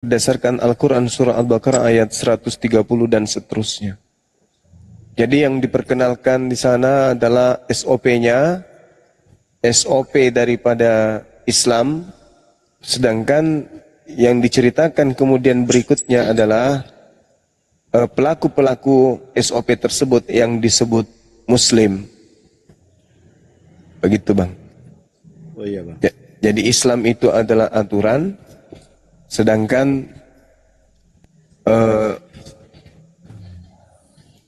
berdasarkan Al-Quran surah Al-Baqarah ayat 130 dan seterusnya. Jadi yang diperkenalkan di sana adalah SOP-nya, SOP daripada Islam, sedangkan yang diceritakan kemudian berikutnya adalah pelaku-pelaku SOP tersebut yang disebut Muslim. Begitu Bang. Oh iya Bang. Jadi Islam itu adalah aturan, sedangkan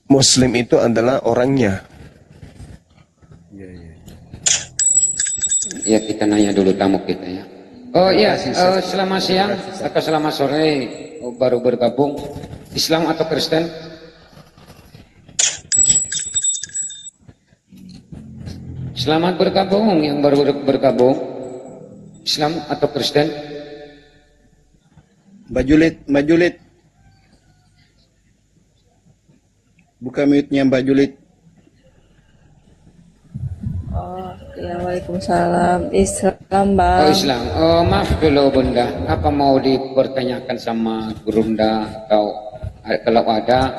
Muslim itu adalah orangnya. Iya, iya. Ya, kita nanya dulu tamu kita ya. Oh iya, selamat siang atau selamat sore, baru bergabung. Islam atau Kristen? Selamat bergabung yang baru bergabung. Islam atau Kristen? Mbak Julit. Buka mute-nya Mbak Julit. Oh, ya, waalaikumsalam. Islam, Bang. Oh, Islam. Oh, maaf dulu Bunda. Apa mau dipertanyakan sama Gurunda atau kalau ada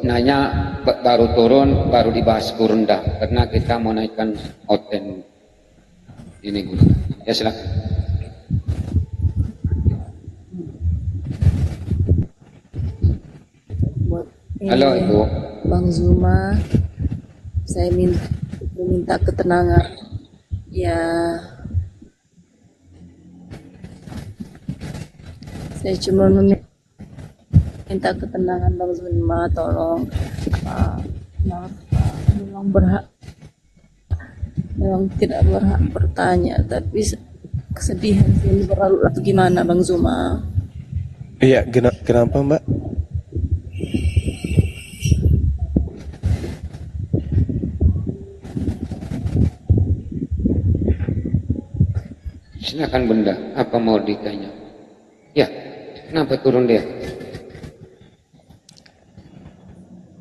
nanya baru turun baru dibahas Gurunda karena kita mau naikkan oten ini Gurunda. Ya silakan. Halo Ibu. Bang Zuma, saya meminta ketenangan. Ya, saya cuma meminta ketenangan Bang Zuma, tolong. Maaf, memang tidak berhak bertanya, tapi kesedihan saya berlalu atau gimana Bang Zuma? Iya, kenapa Mbak? Silakan Bunda, apa mau ditanya? Ya, kenapa turun dia?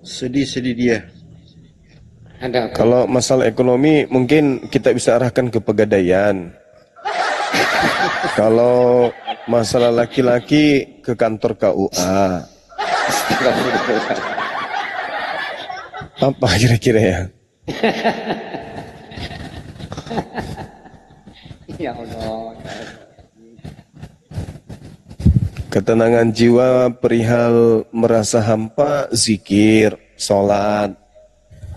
Sedih dia. Ada apa? Kalau masalah ekonomi mungkin kita bisa arahkan ke Pegadaian. Kalau masalah laki-laki ke kantor KUA. Apa kira-kira ya? Ya Allah. Ketenangan jiwa perihal merasa hampa, zikir, sholat,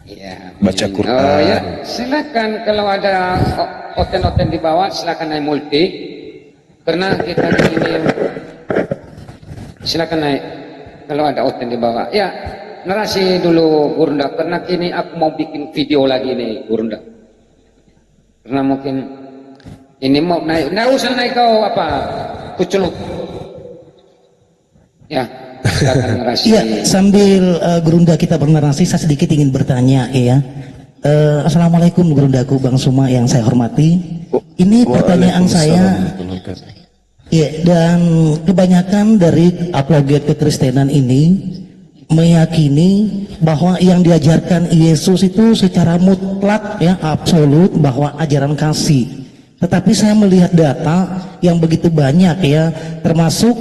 Ya, baca Quran. Oh ya, silakan kalau ada oten-oten di bawah silakan naik multi. Karena kita di sini silakan naik kalau ada oten di bawah. Ya, narasi dulu Gurunda karena kini aku mau bikin video lagi nih Gurunda. Karena mungkin ini mau naik, nggak usah naik kau apa, kuculuk. Ya, silakan narasi. Iya, sambil Gurunda kita bernarasi, saya sedikit ingin bertanya, ya. Assalamualaikum Gurundaku, Bang Suma yang saya hormati. Ini pertanyaan saya. Iya, dan kebanyakan dari apologet kekristenan ini meyakini bahwa yang diajarkan Yesus itu secara mutlak, ya, absolut, bahwa ajaran kasih. Tetapi saya melihat data yang begitu banyak, ya, termasuk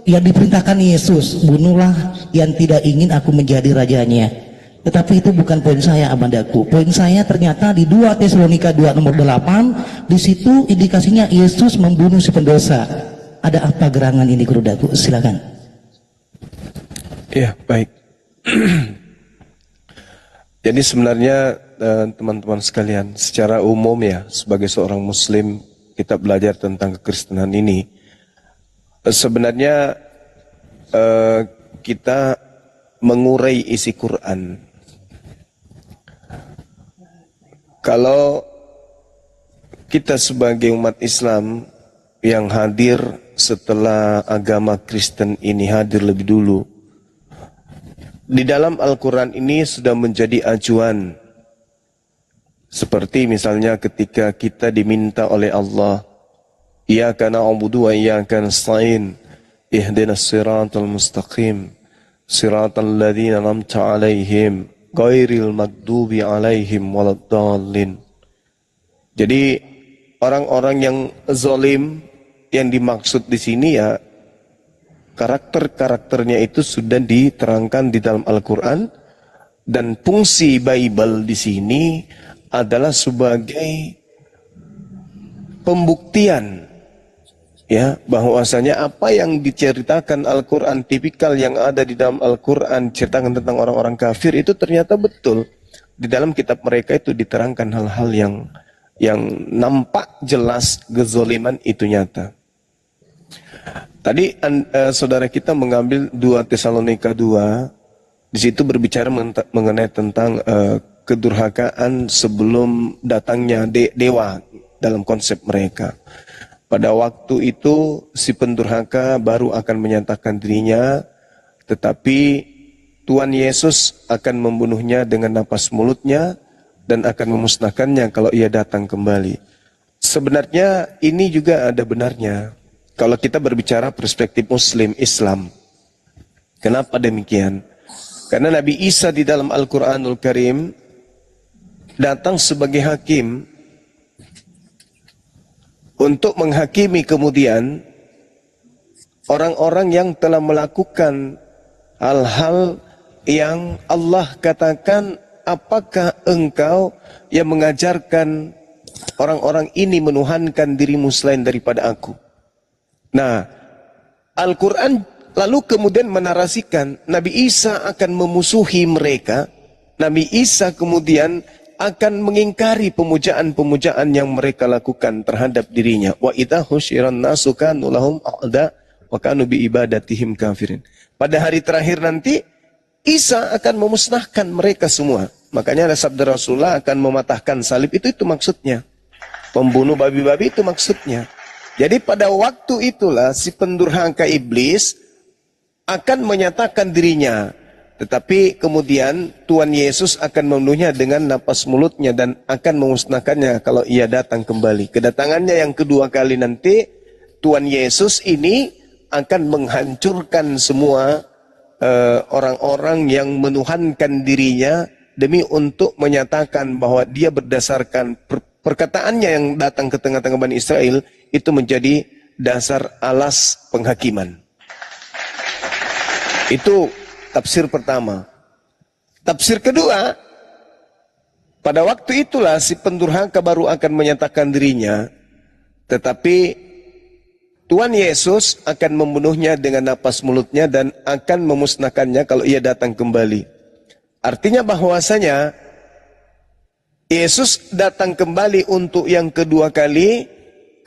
yang diperintahkan Yesus, bunuhlah yang tidak ingin aku menjadi rajanya. Tetapi itu bukan poin saya, abandaku. Poin saya ternyata di 2 Tesalonika 2 nomor 8, di situ indikasinya Yesus membunuh si pendosa. Ada apa gerangan ini, Gurudaku? Silakan. Ya, baik. Jadi sebenarnya teman-teman sekalian, secara umum ya, sebagai seorang Muslim, kita belajar tentang kekristenan ini. Sebenarnya kita mengurai isi Quran. Kalau kita sebagai umat Islam yang hadir setelah agama Kristen ini hadir lebih dulu, di dalam Al-Quran ini sudah menjadi acuan. Seperti misalnya ketika kita diminta oleh Allah, Iyyaka na'budu wa iyyaka nasta'in, ihdinas siratal mustaqim, siratal ladzina an'amta 'alaihim, ghairil maghdubi 'alaihim waladdallin. Jadi orang-orang yang zalim yang dimaksud di sini ya Karakter-karakternya itu sudah diterangkan di dalam Al-Quran, dan fungsi Bible di sini adalah sebagai pembuktian, ya, bahwasanya apa yang diceritakan Al-Quran, tipikal yang ada di dalam Al-Quran ceritakan tentang orang-orang kafir itu ternyata betul. Di dalam kitab mereka itu diterangkan hal-hal yang nampak jelas kezaliman itu nyata. Tadi saudara kita mengambil 2 Tesalonika 2, di situ berbicara mengenai tentang kedurhakaan sebelum datangnya dewa dalam konsep mereka. Pada waktu itu si pendurhaka baru akan menyatakan dirinya, tetapi Tuhan Yesus akan membunuhnya dengan napas mulutnya dan akan memusnahkannya kalau ia datang kembali. Sebenarnya ini juga ada benarnya kalau kita berbicara perspektif Muslim Islam. Kenapa demikian? Karena Nabi Isa di dalam Al-Quranul Karim datang sebagai hakim untuk menghakimi kemudian orang-orang yang telah melakukan hal-hal yang Allah katakan, apakah engkau yang mengajarkan orang-orang ini menuhankan dirimu selain daripada aku. Nah, Al-Quran lalu kemudian menarasikan Nabi Isa akan memusuhi mereka. Nabi Isa kemudian akan mengingkari pemujaan-pemujaan yang mereka lakukan terhadap dirinya. Wa idza husyiran nasu kanu lahum a'da wa kanu bi ibadatihim kafirin. Pada hari terakhir nanti Isa akan memusnahkan mereka semua. Makanya ada sabda Rasulullah akan mematahkan salib, itu maksudnya. Pembunuh babi-babi itu maksudnya. Jadi pada waktu itulah si pendurhaka iblis akan menyatakan dirinya. Tetapi kemudian Tuhan Yesus akan membunuhnya dengan napas mulutnya dan akan memusnahkannya kalau ia datang kembali. Kedatangannya yang kedua kali nanti, Tuhan Yesus ini akan menghancurkan semua orang-orang yang menuhankan dirinya demi untuk menyatakan bahwa dia berdasarkan perkataannya yang datang ke tengah-tengah Bani Israel itu menjadi dasar alas penghakiman. Itu tafsir pertama. Tafsir kedua, pada waktu itulah si pendurhaka baru akan menyatakan dirinya, tetapi Tuhan Yesus akan membunuhnya dengan napas mulutnya dan akan memusnahkannya kalau ia datang kembali. Artinya bahwasanya Yesus datang kembali untuk yang kedua kali,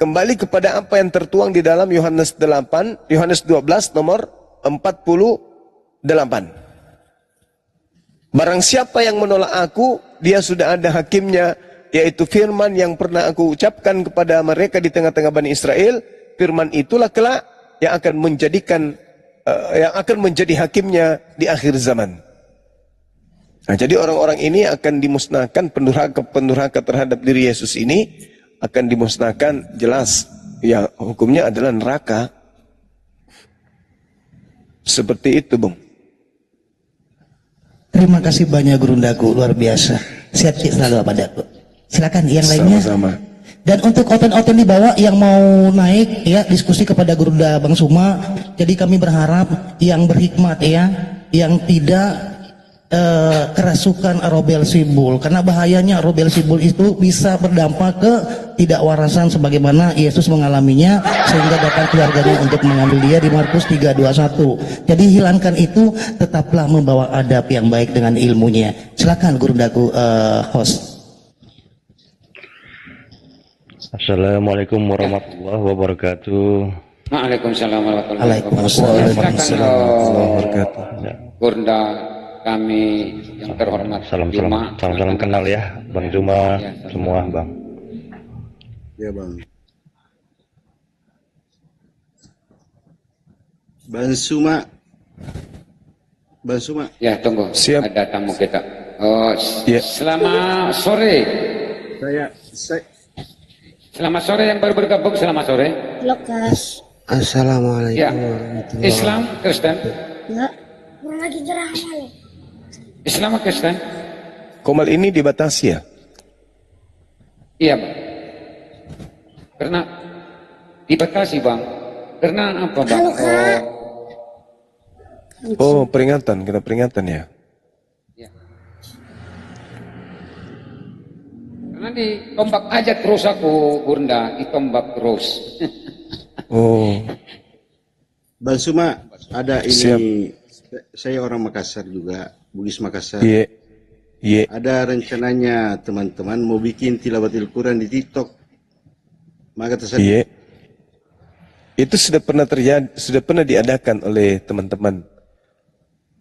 kembali kepada apa yang tertuang di dalam Yohanes 12 nomor 48. Barang siapa yang menolak aku, dia sudah ada hakimnya, yaitu firman yang pernah aku ucapkan kepada mereka di tengah-tengah Bani Israel. Firman itulah kelak yang akan menjadi hakimnya di akhir zaman. Nah, jadi orang-orang ini akan dimusnahkan, pendurhaka terhadap diri Yesus ini akan dimusnahkan, jelas ya hukumnya adalah neraka. Seperti itu, Bung. Terima kasih banyak Gurundaku, luar biasa. Sehat selalu padaku. Silakan yang lainnya. Sama-sama. Dan untuk oten-oten di bawah yang mau naik ya diskusi kepada Gurunda Bang Suma. Jadi kami berharap yang berhikmat ya, yang tidak kerasukan Robel Sibul, karena bahayanya Robel Sibul itu bisa berdampak ke tidak warasan sebagaimana Yesus mengalaminya sehingga datang keluarganya untuk mengambil dia di Markus 3:21. Jadi hilangkan itu, tetaplah membawa adab yang baik dengan ilmunya. Silakan Gurundaku host. Assalamualaikum warahmatullahi wabarakatuh. Waalaikumsalam warahmatullahi Waalaikumsalam warahmatullahi wabarakatuh. Gurunda kami yang terhormat, Salam kenal ya Bang Juma ya, semua Bang. Ya Bang. Bang Suma. Ya tunggu. Siap. Ada tamu kita. Oh, ya. Selamat sore. Selamat sore yang baru bergabung. Selamat sore. Lokas. Assalamualaikum ya. warahmatullahi Islam Kristen. Enggak. Kurang lagi ceramah nih. Islam Kristen. Komal ini dibatasi ya? Iya Bang. Karena dibatasi Bang. Karena apa Bang? Oh, peringatan, kita peringatan ya. Ya. Karena ditombak aja terus aku, Gurunda, ditombak terus. Oh, Bang Suma, ada ini. Siap. Saya orang Makassar juga, Bugis Makassar. iya, iya. Ada rencananya teman-teman mau bikin tilawatil Quran di TikTok. Maka tersebut Iya. Itu sudah pernah terjadi, sudah pernah diadakan oleh teman-teman.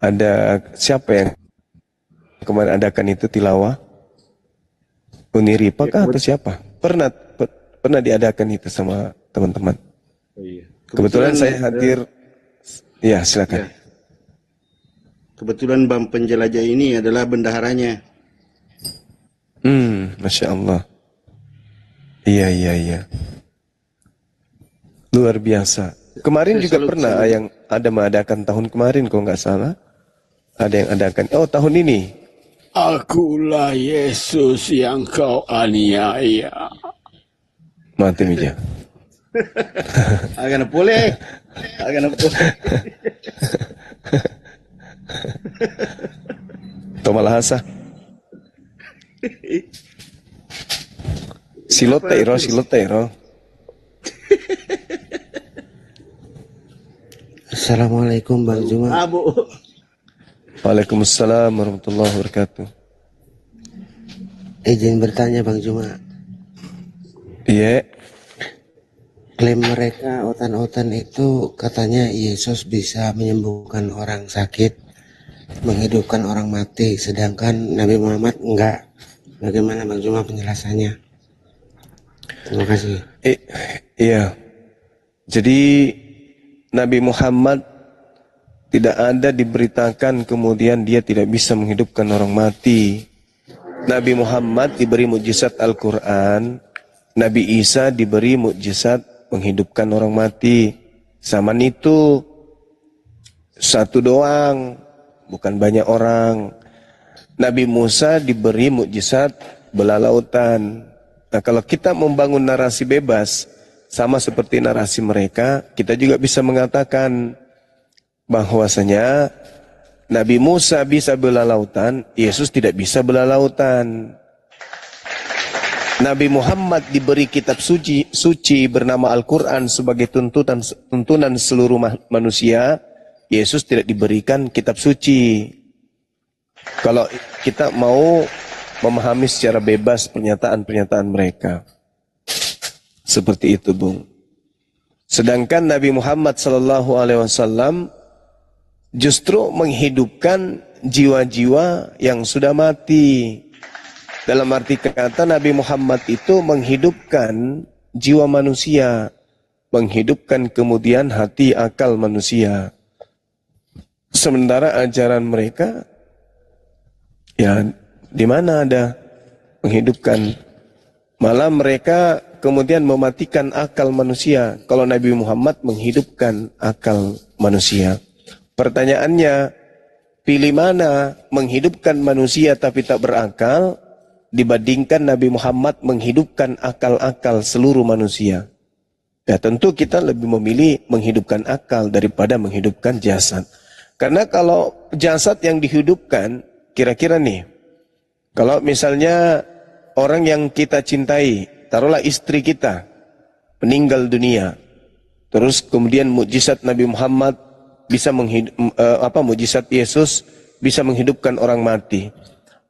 Ada siapa yang kemarin adakan itu tilawah? Uniripa kah atau siapa? Pernah diadakan itu sama teman-teman. Oh, iya. Kebetulan saya hadir. Ya, silakan. Ya. Kebetulan Bang Penjelajah ini adalah bendaharanya. Masya Allah. Iya, iya, iya. Luar biasa. Kemarin Saya juga salut pernah sama- yang ada mengadakan tahun kemarin kalau nggak salah. Ada yang adakan. Oh, tahun ini. Akulah Yesus yang kau aniaya. Mati Mija. Agak boleh. Agak boleh. Tomalahasa. Siloteiro. Assalamualaikum Bang Juma. Abu. Waalaikumsalam warahmatullahi wabarakatuh. Izin bertanya Bang Juma. Iya. Klaim mereka otan-otan itu katanya Yesus bisa menyembuhkan orang sakit, menghidupkan orang mati, sedangkan Nabi Muhammad enggak. Bagaimana Bang Juma penjelasannya? Terima kasih. Iya. Jadi Nabi Muhammad tidak ada diberitakan kemudian dia tidak bisa menghidupkan orang mati. Nabi Muhammad diberi mukjizat Al-Quran. Nabi Isa diberi mukjizat menghidupkan orang mati. Zaman itu satu doang, bukan banyak orang. Nabi Musa diberi mukjizat belah lautan. Nah, kalau kita membangun narasi bebas sama seperti narasi mereka, kita juga bisa mengatakan bahwasanya Nabi Musa bisa belah lautan, Yesus tidak bisa belah lautan. Nabi Muhammad diberi kitab suci bernama Al-Quran sebagai tuntunan seluruh manusia. Yesus tidak diberikan kitab suci. Kalau kita mau memahami secara bebas pernyataan-pernyataan mereka. Seperti itu, Bung. Sedangkan Nabi Muhammad SAW justru menghidupkan jiwa-jiwa yang sudah mati. Dalam arti kata Nabi Muhammad itu menghidupkan jiwa manusia, menghidupkan kemudian hati akal manusia. Sementara ajaran mereka, ya di mana ada menghidupkan? Malah mereka kemudian mematikan akal manusia. Kalau Nabi Muhammad menghidupkan akal manusia. Pertanyaannya, pilih mana menghidupkan manusia tapi tak berakal dibandingkan Nabi Muhammad menghidupkan akal-akal seluruh manusia? Ya tentu kita lebih memilih menghidupkan akal daripada menghidupkan jasad. Karena kalau jasad yang dihidupkan, kira-kira nih, kalau misalnya orang yang kita cintai, taruhlah istri kita, meninggal dunia, terus kemudian mukjizat Nabi Muhammad bisa mukjizat Yesus bisa menghidupkan orang mati.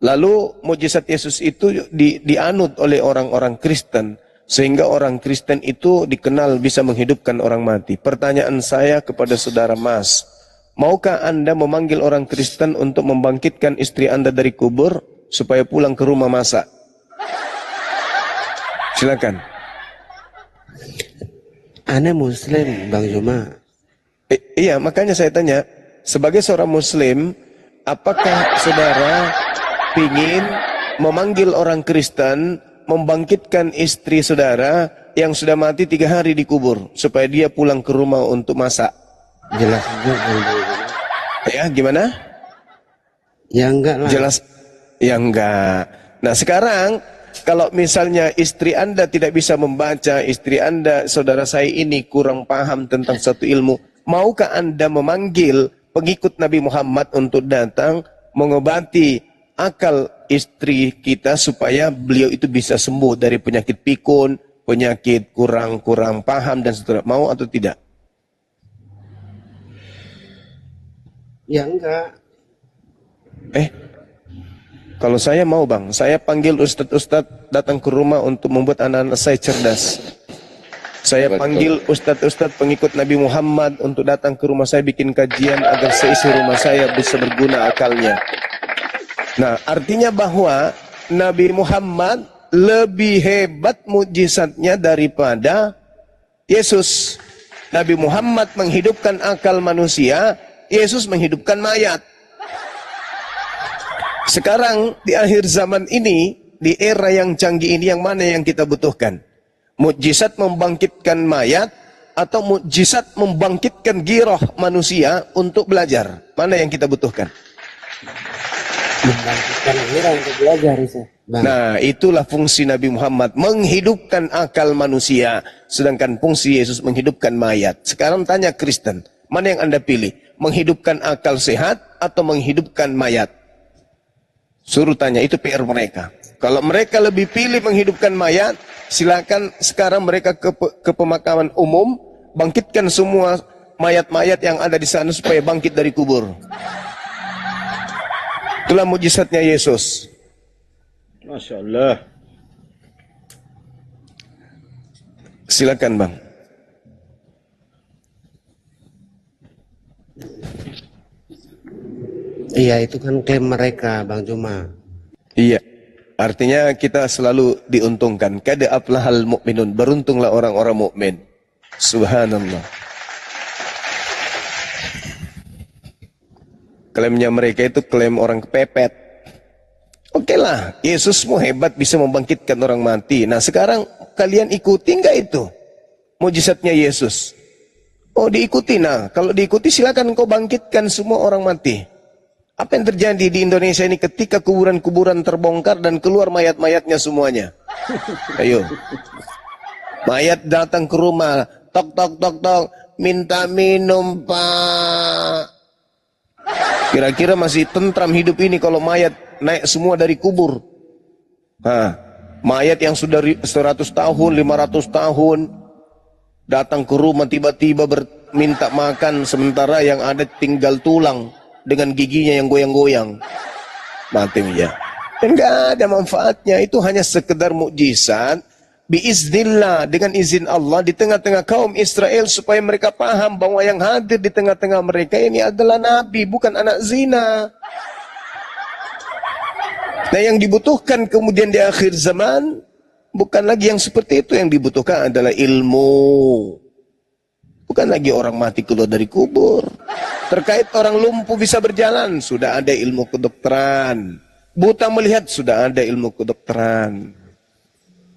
Lalu mukjizat Yesus itu dianut oleh orang-orang Kristen, sehingga orang Kristen itu dikenal bisa menghidupkan orang mati. Pertanyaan saya kepada saudara Mas, maukah Anda memanggil orang Kristen untuk membangkitkan istri Anda dari kubur supaya pulang ke rumah masak? Silakan. Anda Muslim Bang Juma. Iya, makanya saya tanya, sebagai seorang Muslim, apakah saudara ingin memanggil orang Kristen membangkitkan istri saudara yang sudah mati 3 hari di kubur supaya dia pulang ke rumah untuk masak? Jelas juga Bang Juma. Ya, gimana? Ya enggak lah. Jelas, ya enggak. Nah sekarang kalau misalnya istri Anda tidak bisa membaca, istri Anda, saudara saya ini kurang paham tentang satu ilmu, maukah Anda memanggil pengikut Nabi Muhammad untuk datang mengobati akal istri kita supaya beliau itu bisa sembuh dari penyakit pikun, penyakit kurang paham dan seterusnya. Mau atau tidak? Ya enggak. Kalau saya mau bang, saya panggil ustadz-ustadz datang ke rumah untuk membuat anak-anak saya cerdas. Saya panggil ustadz-ustadz pengikut Nabi Muhammad untuk datang ke rumah saya bikin kajian agar seisi rumah saya bisa berguna akalnya. Nah, artinya bahwa Nabi Muhammad lebih hebat mukjizatnya daripada Yesus. Nabi Muhammad menghidupkan akal manusia, Yesus menghidupkan mayat. Sekarang di akhir zaman ini, di era yang canggih ini, yang mana yang kita butuhkan? Mukjizat membangkitkan mayat atau mukjizat membangkitkan giroh manusia untuk belajar? Mana yang kita butuhkan? Membangkitkan giroh untuk belajar, Nah, itulah fungsi Nabi Muhammad, menghidupkan akal manusia, sedangkan fungsi Yesus menghidupkan mayat. Sekarang tanya Kristen, mana yang Anda pilih? Menghidupkan akal sehat atau menghidupkan mayat? Suruh tanya, itu PR mereka. Kalau mereka lebih pilih menghidupkan mayat, silakan sekarang mereka ke pemakaman umum, bangkitkan semua mayat-mayat yang ada di sana supaya bangkit dari kubur. Itulah mujizatnya Yesus. Masya Allah. Silakan bang. Iya, itu kan klaim mereka, Bang Juma. Iya, artinya kita selalu diuntungkan. Kada aflahal mu'minun, beruntunglah orang-orang mukmin. Subhanallah. Klaimnya mereka itu klaim orang kepepet. Oke lah, Yesusmu hebat bisa membangkitkan orang mati. Nah sekarang kalian ikuti nggak itu mujizatnya Yesus? Oh diikuti. Nah kalau diikuti silakan kau bangkitkan semua orang mati. Apa yang terjadi di Indonesia ini ketika kuburan-kuburan terbongkar dan keluar mayat-mayatnya semuanya? Ayo. Mayat datang ke rumah, tok tok tok tok, minta minum pak. Kira-kira masih tentram hidup ini kalau mayat naik semua dari kubur. Mayat yang sudah 100 tahun, 500 tahun datang ke rumah tiba-tiba minta makan sementara yang ada tinggal tulang dengan giginya yang goyang-goyang. Mati ya. Dan enggak ada manfaatnya, itu hanya sekedar mukjizat biiznillah, dengan izin Allah di tengah-tengah kaum Israel supaya mereka paham bahwa yang hadir di tengah-tengah mereka ini adalah nabi, bukan anak zina. Nah yang dibutuhkan kemudian di akhir zaman bukan lagi yang seperti itu, yang dibutuhkan adalah ilmu. Bukan lagi orang mati keluar dari kubur. Terkait orang lumpuh bisa berjalan, sudah ada ilmu kedokteran. Buta melihat, sudah ada ilmu kedokteran.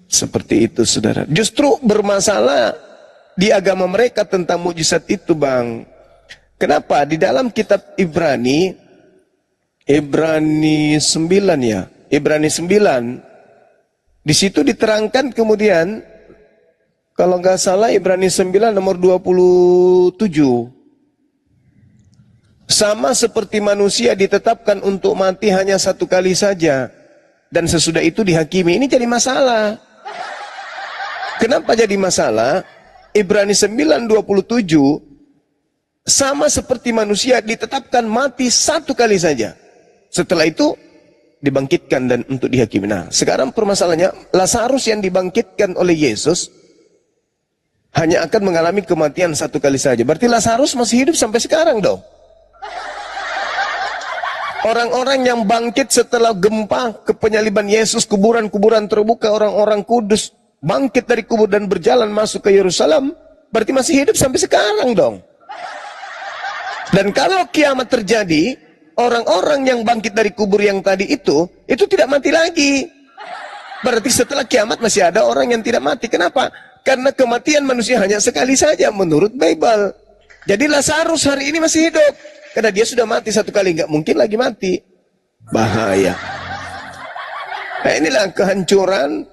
Seperti itu saudara. Justru bermasalah di agama mereka tentang mukjizat itu bang. Kenapa? Di dalam kitab Ibrani 9 ya. Ibrani 9. Di situ diterangkan kemudian, kalau nggak salah Ibrani 9 nomor 27. Sama seperti manusia ditetapkan untuk mati hanya satu kali saja. Dan sesudah itu dihakimi. Ini jadi masalah. Kenapa jadi masalah? Ibrani 9:27 sama seperti manusia ditetapkan mati satu kali saja. Setelah itu dibangkitkan dan untuk dihakimi. Nah, sekarang permasalahannya Lazarus yang dibangkitkan oleh Yesus hanya akan mengalami kematian satu kali saja. Berarti Lazarus masih hidup sampai sekarang dong. Orang-orang yang bangkit setelah gempa kepenyaliban Yesus, kuburan-kuburan terbuka, orang-orang kudus bangkit dari kubur dan berjalan masuk ke Yerusalem, berarti masih hidup sampai sekarang dong. Dan kalau kiamat terjadi, orang-orang yang bangkit dari kubur yang tadi itu tidak mati lagi. Berarti setelah kiamat masih ada orang yang tidak mati. Kenapa? Karena kematian manusia hanya sekali saja menurut Bible. Jadi Lazarus hari ini masih hidup. Karena dia sudah mati satu kali, nggak mungkin lagi mati. Bahaya. Nah inilah kehancuran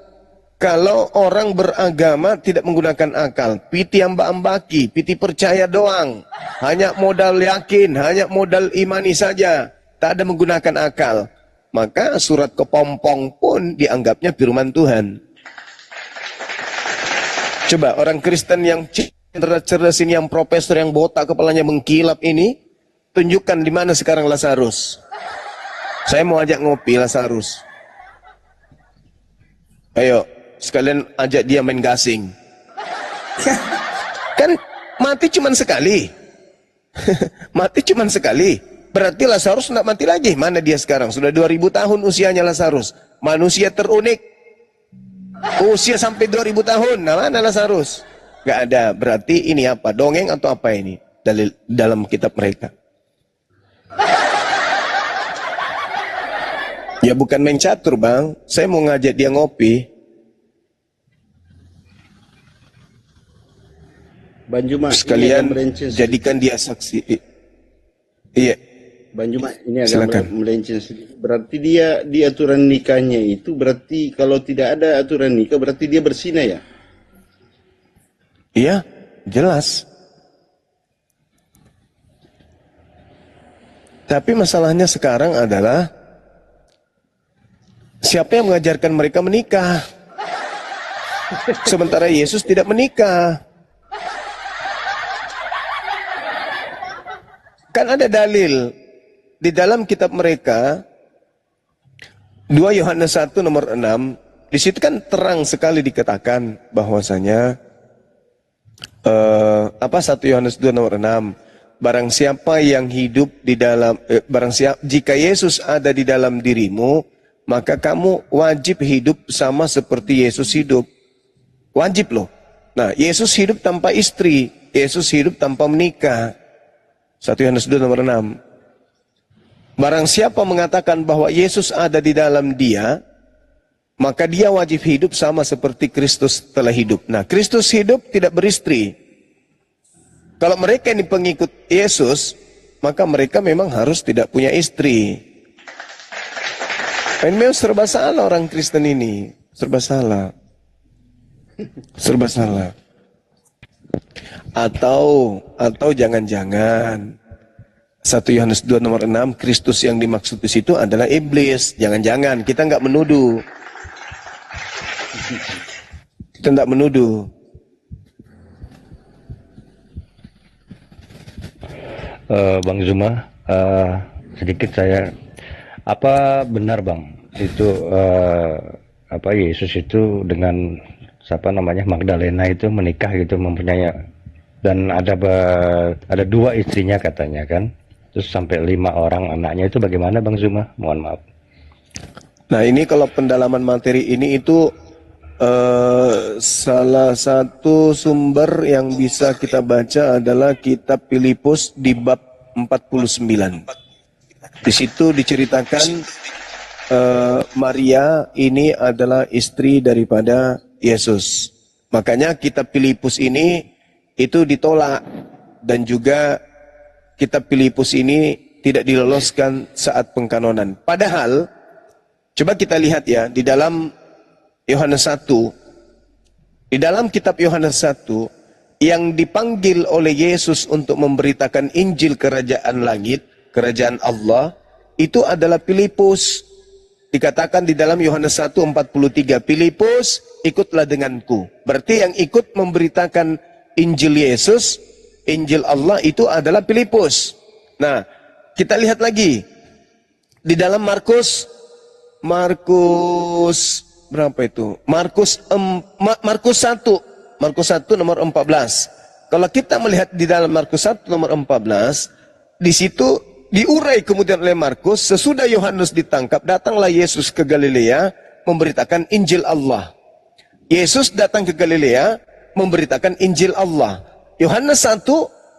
Kalau orang beragama tidak menggunakan akal, piti ambak-ambaki, piti percaya doang, hanya modal yakin, hanya modal imani saja, tak ada menggunakan akal, maka surat kepompong pun dianggapnya firman Tuhan. Coba orang Kristen yang cerdas ini, yang profesor, yang botak kepalanya mengkilap ini, tunjukkan di mana sekarang Lazarus. Saya mau ajak ngopi Lazarus. Ayo, sekalian ajak dia main gasing. Kan mati cuman sekali. Mati cuman sekali. Berarti Lazarus tidak mati lagi. Mana dia sekarang? Sudah 2000 tahun usianya Lazarus. Manusia terunik. Usia sampai 2000 tahun. Nah, mana Lazarus? Gak ada. Berarti ini apa? Dongeng atau apa ini? Dalam kitab mereka. Ya bukan main catur, Bang. Saya mau ngajak dia ngopi. Bang Juma, sekalian jadikan dia saksi. Iya. Bang Juma, ini agak melenceng sedikit. Berarti dia di aturan nikahnya itu, berarti kalau tidak ada aturan nikah, berarti dia berzina ya? Iya, jelas. Tapi masalahnya sekarang adalah siapa yang mengajarkan mereka menikah? Sementara Yesus tidak menikah. Kan ada dalil di dalam kitab mereka 2 Yohanes 1 nomor 6, di situ kan terang sekali dikatakan bahwasanya 1 Yohanes 2 nomor 6, barang siapa yang hidup di dalam jika Yesus ada di dalam dirimu, maka kamu wajib hidup sama seperti Yesus hidup. Wajib loh. Nah, Yesus hidup tanpa istri, Yesus hidup tanpa menikah. 1 Yohanes 2 nomor 6. Barang siapa mengatakan bahwa Yesus ada di dalam dia, maka dia wajib hidup sama seperti Kristus telah hidup. Nah, Kristus hidup tidak beristri. Kalau mereka ini pengikut Yesus, maka mereka memang harus tidak punya istri. Memang serba salah orang Kristen ini. Serba salah. Serba salah. Atau jangan-jangan 1 Yohanes 2 nomor 6, Kristus yang dimaksud di situ adalah iblis. Jangan-jangan, kita nggak menuduh. Kita nggak menuduh. Bang Zuma, sedikit saya, apa benar Bang itu Yesus itu dengan Magdalena itu menikah gitu, mempunyai, dan ada 2 istrinya katanya kan, terus sampai 5 orang anaknya, itu bagaimana Bang Zuma? Mohon maaf. Nah, ini kalau pendalaman materi ini itu salah satu sumber yang bisa kita baca adalah kitab Filipus di bab 49. Di situ diceritakan Maria ini adalah istri daripada Yesus. Makanya kitab Filipus ini itu ditolak, dan juga kitab Filipus ini tidak diloloskan saat pengkanonan. Padahal coba kita lihat ya di dalam Yohanes 1, di dalam kitab Yohanes 1, yang dipanggil oleh Yesus untuk memberitakan Injil kerajaan langit, kerajaan Allah, itu adalah Filipus. Dikatakan di dalam Yohanes 1:43, Filipus, ikutlah denganku. Berarti yang ikut memberitakan Injil Yesus, Injil Allah, itu adalah Filipus. Nah, kita lihat lagi di dalam Markus berapa itu? Markus 1 nomor 14. Kalau kita melihat di dalam Markus 1 nomor 14, di situ diurai kemudian oleh Markus, sesudah Yohanes ditangkap, datanglah Yesus ke Galilea memberitakan Injil Allah. Yesus datang ke Galilea memberitakan Injil Allah. Yohanes 1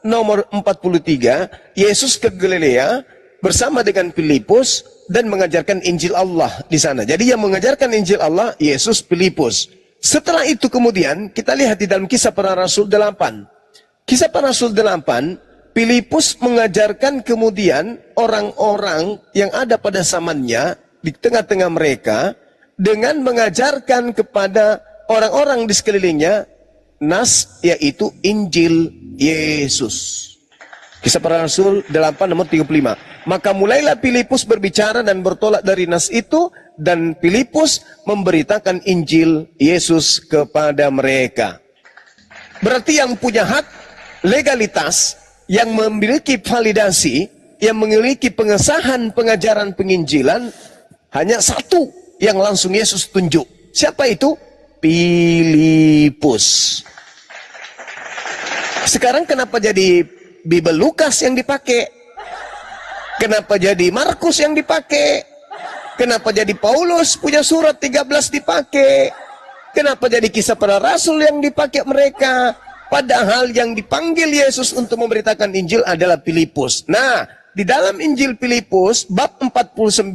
nomor 43, Yesus ke Galilea bersama dengan Filipus dan mengajarkan Injil Allah di sana. Jadi yang mengajarkan Injil Allah Yesus, Filipus. Setelah itu kemudian kita lihat di dalam Kisah Para Rasul 8. Kisah Para Rasul 8, Filipus mengajarkan kemudian orang-orang yang ada pada zamannya di tengah-tengah mereka dengan mengajarkan kepada orang-orang di sekelilingnya nas, yaitu Injil Yesus. Kisah Para Rasul 8 nomor 35. Maka mulailah Filipus berbicara dan bertolak dari nas itu, dan Filipus memberitakan Injil Yesus kepada mereka. Berarti yang punya hak legalitas, yang memiliki validasi, yang memiliki pengesahan pengajaran penginjilan, hanya satu yang langsung Yesus tunjuk. Siapa itu? Filipus. Sekarang kenapa jadi Bible Lukas yang dipakai? Kenapa jadi Markus yang dipakai? Kenapa jadi Paulus punya surat 13 dipakai? Kenapa jadi Kisah Para Rasul yang dipakai mereka? Padahal yang dipanggil Yesus untuk memberitakan Injil adalah Filipus. Nah, di dalam Injil Filipus bab 49,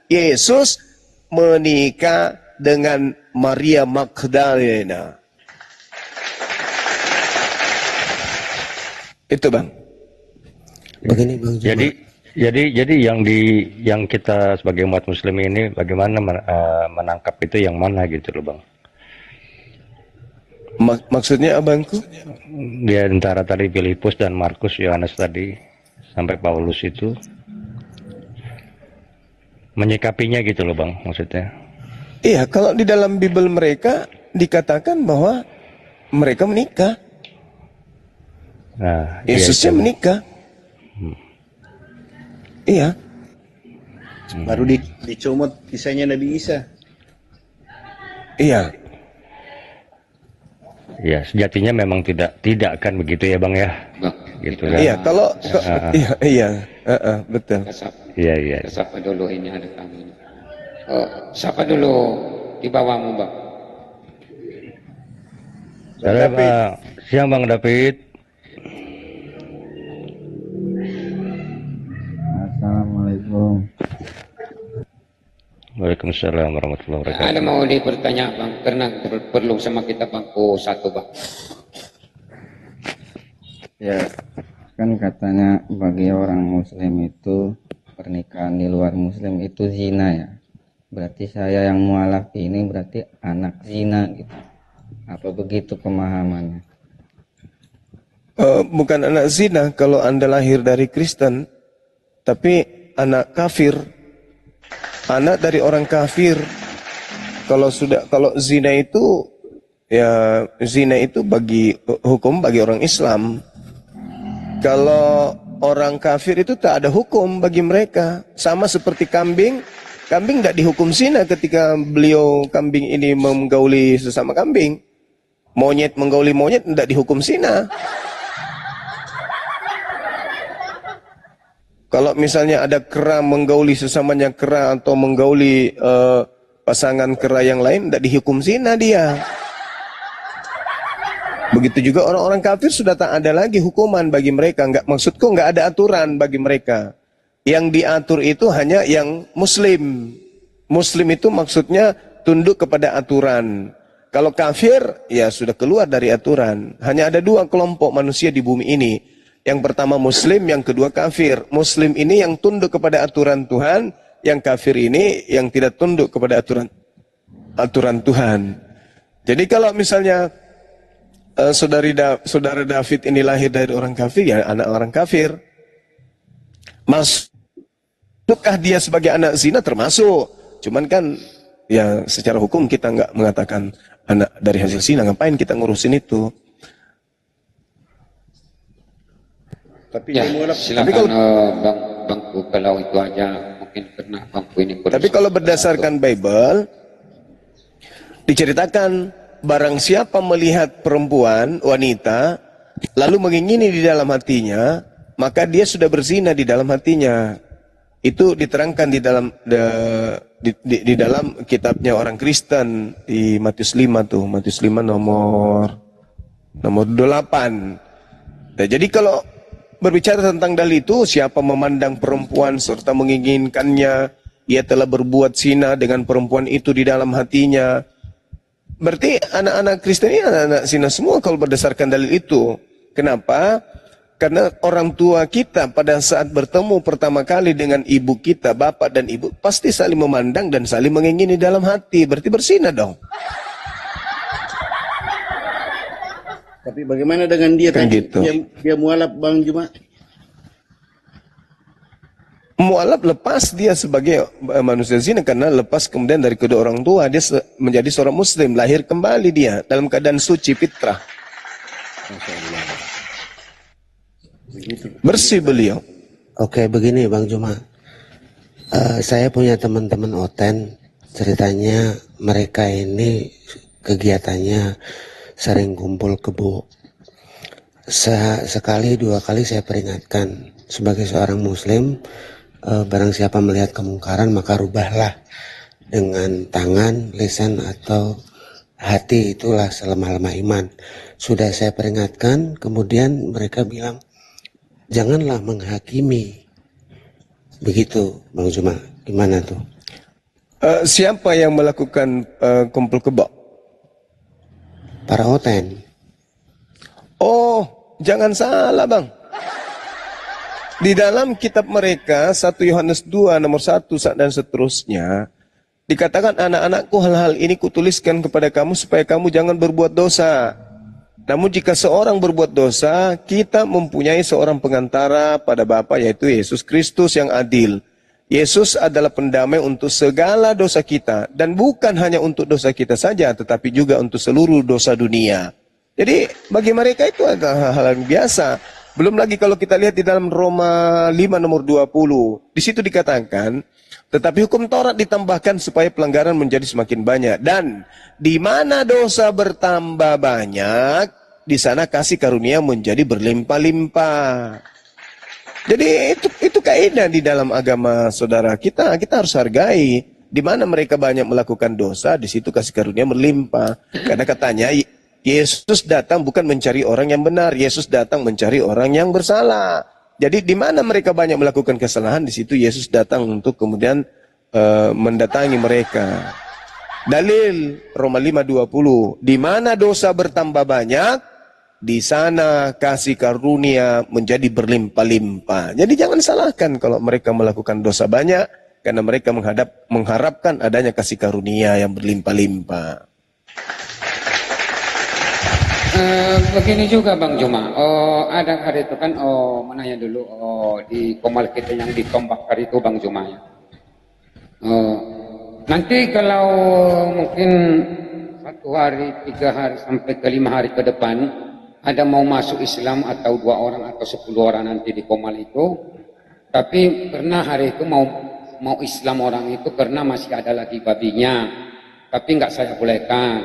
Yesus menikah dengan Maria Magdalena. Itu Bang. Begini Bang Juma. Jadi yang kita sebagai umat Muslim ini bagaimana menangkap itu yang mana gitu loh Bang? Maksudnya abangku? Di antara tadi Filipus dan Markus, Yohanes tadi sampai Paulus itu menyikapinya gitu loh Bang, maksudnya. Iya, kalau di dalam Bible mereka dikatakan bahwa mereka menikah. Nah, Yesusnya menikah. Iya. Baru dicomot kisahnya Nabi Isa. Iya. Ya, sejatinya memang tidak akan begitu ya Bang ya. Gitu kan. Iya, kalau betul. Iya. Siapa dulu ini ada kami. Siapa dulu di bawahmu Bang? Halo Bang. Siang Bang David. Assalamualaikum. Waalaikumsalam warahmatullahi wabarakatuh. Ada mau dipertanya Bang, karena perlu sama kita bangku satu Bang. Ya, kan katanya bagi orang Muslim itu pernikahan di luar Muslim itu zina ya. Berarti saya yang mualaf ini berarti anak zina gitu. Apa begitu pemahamannya? Bukan anak zina kalau Anda lahir dari Kristen, tapi anak kafir. Anak dari orang kafir. Kalau zina itu ya, zina itu bagi hukum bagi orang Islam. Kalau orang kafir itu tak ada hukum bagi mereka. Sama seperti kambing. Kambing tidak dihukum zina ketika kambing ini menggauli sesama kambing. Monyet menggauli monyet tidak dihukum zina. Kalau misalnya ada kera menggauli sesamanya kera atau menggauli pasangan kera yang lain, tidak dihukum zina dia. Begitu juga orang-orang kafir sudah tak ada lagi hukuman bagi mereka. Maksudku nggak ada aturan bagi mereka. Yang diatur itu hanya yang Muslim. Muslim itu maksudnya tunduk kepada aturan. Kalau kafir, ya sudah keluar dari aturan. Hanya ada dua kelompok manusia di bumi ini. Yang pertama Muslim, yang kedua kafir. Muslim ini yang tunduk kepada aturan Tuhan, yang kafir ini yang tidak tunduk kepada aturan Tuhan. Jadi kalau misalnya saudara David ini lahir dari orang kafir, ya anak orang kafir. Maksudkah dia sebagai anak zina? Termasuk. Cuman kan ya secara hukum kita nggak mengatakan anak dari hasil zina. Ngapain kita ngurusin itu? Tapi ya, silakan bangku kalau itu aja mungkin karena bangku ini. Tapi kalau berdasarkan Bible diceritakan barang siapa melihat perempuan wanita lalu mengingini di dalam hatinya, maka dia sudah berzina di dalam hatinya. Itu diterangkan di dalam kitabnya orang Kristen di Matius 5 tuh, Matius 5 nomor 8. Nah, jadi kalau berbicara tentang dalil itu, siapa memandang perempuan serta menginginkannya, ia telah berbuat zina dengan perempuan itu di dalam hatinya. Berarti anak-anak Kristen ini anak-anak zina semua kalau berdasarkan dalil itu. Kenapa? Karena orang tua kita pada saat bertemu pertama kali dengan ibu kita, bapak dan ibu, pasti saling memandang dan saling mengingini dalam hati. Berarti berzina dong. Tapi bagaimana dengan dia Kan tadi? gitu. Dia mualaf Bang Juma. Mualaf lepas dia sebagai manusia zina karena lepas kemudian dari kedua orang tua dia menjadi seorang muslim, lahir kembali dia dalam keadaan suci fitrah. Bersih beliau. Oke, begini Bang Juma. Saya punya teman-teman Oten, ceritanya mereka ini kegiatannya sering kumpul kebo. Sekali dua kali saya peringatkan sebagai seorang muslim, barang siapa melihat kemungkaran maka rubahlah dengan tangan, lisan atau hati, itulah selemah-lemah iman. Sudah saya peringatkan, kemudian mereka bilang janganlah menghakimi. Begitu Bang Juma, gimana tuh? Siapa yang melakukan kumpul kebo? Para Oten. Oh, jangan salah Bang. Di dalam kitab mereka 1 Yohanes 2 nomor 1 dan seterusnya dikatakan, anak-anakku, hal-hal ini kutuliskan kepada kamu supaya kamu jangan berbuat dosa. Namun jika seorang berbuat dosa, kita mempunyai seorang pengantara pada Bapa, yaitu Yesus Kristus yang adil. Yesus adalah pendamai untuk segala dosa kita, dan bukan hanya untuk dosa kita saja, tetapi juga untuk seluruh dosa dunia. Jadi bagi mereka itu adalah hal yang biasa. Belum lagi kalau kita lihat di dalam Roma 5 nomor 20. Di situ dikatakan, tetapi hukum Taurat ditambahkan supaya pelanggaran menjadi semakin banyak. Dan di mana dosa bertambah banyak, di sana kasih karunia menjadi berlimpah-limpah. Jadi itu kaidah di dalam agama saudara kita. Kita harus hargai. Di mana mereka banyak melakukan dosa, di situ kasih karunia berlimpah. Karena katanya Yesus datang bukan mencari orang yang benar, Yesus datang mencari orang yang bersalah. Jadi di mana mereka banyak melakukan kesalahan, di situ Yesus datang untuk kemudian mendatangi mereka. Dalil Roma 5:20, di mana dosa bertambah banyak, di sana kasih karunia menjadi berlimpah-limpah. Jadi jangan salahkan kalau mereka melakukan dosa banyak, karena mereka mengharapkan adanya kasih karunia yang berlimpah-limpah. Begini juga Bang Juma, ada hari itu kan, menanya dulu, di komal kita yang ditombak hari itu Bang Juma ya. Nanti kalau mungkin 1 hari, 3 hari sampai ke 5 hari ke depan, ada mau masuk Islam atau 2 orang atau 10 orang nanti di komal itu, tapi karena hari itu mau Islam orang itu karena masih ada lagi babinya, tapi nggak saya bolehkan.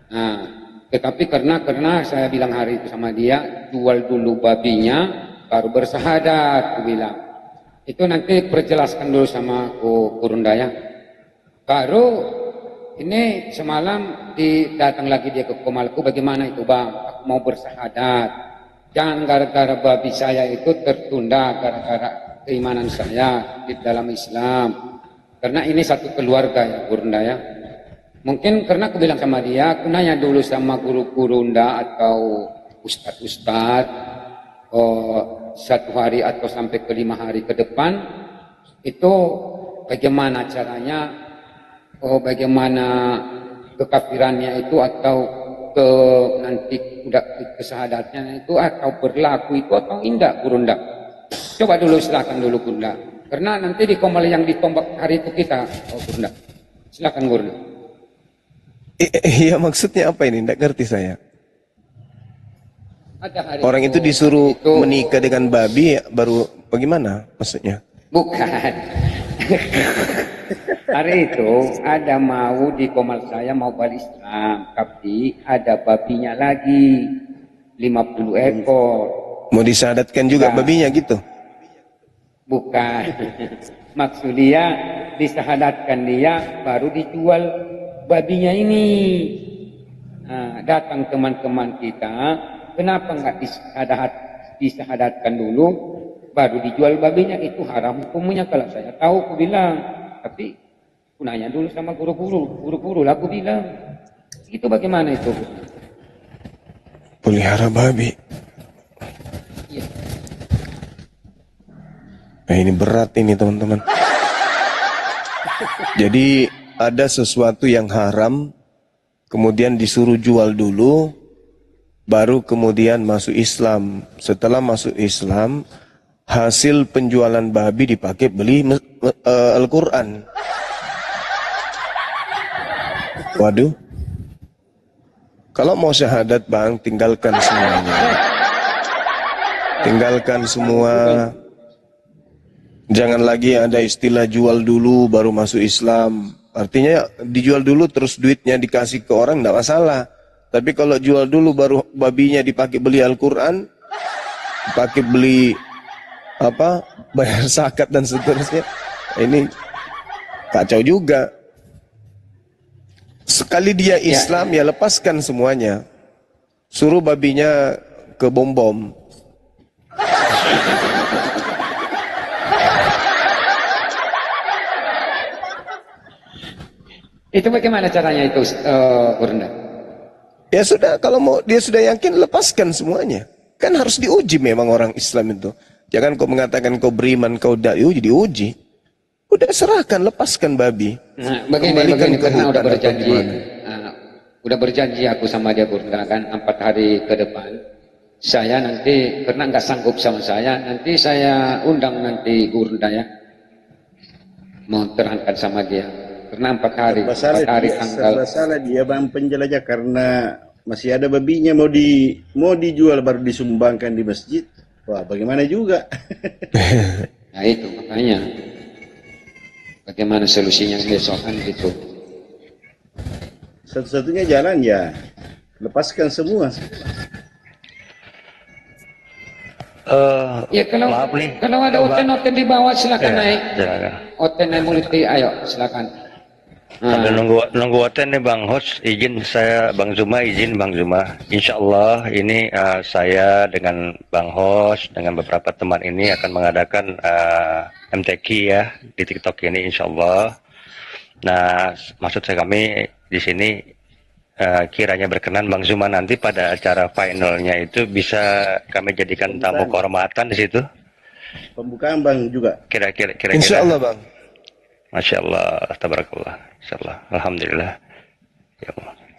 Nah, tetapi karena saya bilang hari itu sama dia, jual dulu babinya, baru bersahadat, aku bilang. Itu nanti perjelaskan dulu sama Kurunda ya. Baru ini semalam datang lagi dia ke komalku, bagaimana itu Bang? Aku mau bersahadat. Jangan gara-gara babi saya itu tertunda, gara-gara keimanan saya di dalam Islam. Karena ini satu keluarga ya Kurunda ya. Mungkin karena aku bilang sama dia, aku nanya dulu sama guru-guru atau ustadz-ustadz, 1 hari atau sampai ke 5 hari ke depan, itu bagaimana caranya, bagaimana kekafirannya itu atau nanti udah kesahadatnya itu atau berlaku itu atau indah Gurunda. Coba dulu silakan dulu Gurunda. Karena nanti di komal yang ditombak hari itu kita, Gurunda. Silakan Gurunda. Iya, maksudnya apa ini? Tidak ngerti saya. Orang itu disuruh menikah dengan babi, baru bagaimana maksudnya? Bukan. Hari itu ada mau di komal saya mau balik Islam, tapi ada babinya lagi 50 ekor. Mau disyahadatkan juga babinya gitu? Bukan. Maksud dia disyahadatkan dia baru dijual babinya ini. Nah, datang teman-teman kita, kenapa nggak disyahadatkan dulu baru dijual babinya? Itu haram hukumnya kalau saya tahu, aku bilang. Tapi aku nanya dulu sama guru-guru lah, aku bilang. Itu bagaimana itu? Pelihara babi. Iya. Nah, ini berat ini teman-teman. Jadi ada sesuatu yang haram, kemudian disuruh jual dulu, baru kemudian masuk Islam. Setelah masuk Islam, hasil penjualan babi dipakai beli Al-Quran. Waduh. Kalau mau syahadat bang, tinggalkan semuanya. Tinggalkan semua. Jangan lagi ada istilah jual dulu baru masuk Islam. Artinya dijual dulu terus duitnya dikasih ke orang tidak masalah. Tapi kalau jual dulu baru babinya dipakai beli Al-Quran, dipakai beli apa, bayar zakat dan seterusnya, ini kacau juga. Sekali dia Islam ya lepaskan semuanya. Suruh babinya ke bom-bom. Itu bagaimana caranya itu, Gurunda? Ya sudah, kalau mau dia sudah yakin, lepaskan semuanya. Kan harus diuji memang orang Islam itu. Jangan kau mengatakan kau beriman, kau tidak diuji. Udah serahkan, lepaskan babi. Nah, begini karena udah berjanji aku sama dia Gurunda kan 4 hari ke depan. Saya nanti karena nggak sanggup sama saya, nanti saya undang nanti Gurunda ya. Mau terangkan sama dia. Karena 4 hari tanggal. Salah dia bang penjelajah karena masih ada babinya mau dijual baru disumbangkan di masjid. Wah, bagaimana juga? Nah itu makanya. Bagaimana solusinya besok kan gitu. Satu-satunya jalan ya lepaskan semua. Ya kalau ada oten di bawah silakan naik. Oten naik multi, ayo silakan. Sambil nunggu oten nih Bang Host, izin saya Bang Zuma, Insya Allah ini saya dengan Bang Host dengan beberapa teman ini akan mengadakan MTQ ya di TikTok ini Insya Allah. Nah maksud saya kami di sini kiranya berkenan Bang Zuma nanti pada acara finalnya itu bisa kami jadikan tamu kehormatan di situ. Pembukaan Bang juga. Kira-kira. Insya Allah Bang. Masya Allah, tabarakallah, Insya Allah, alhamdulillah. Ya,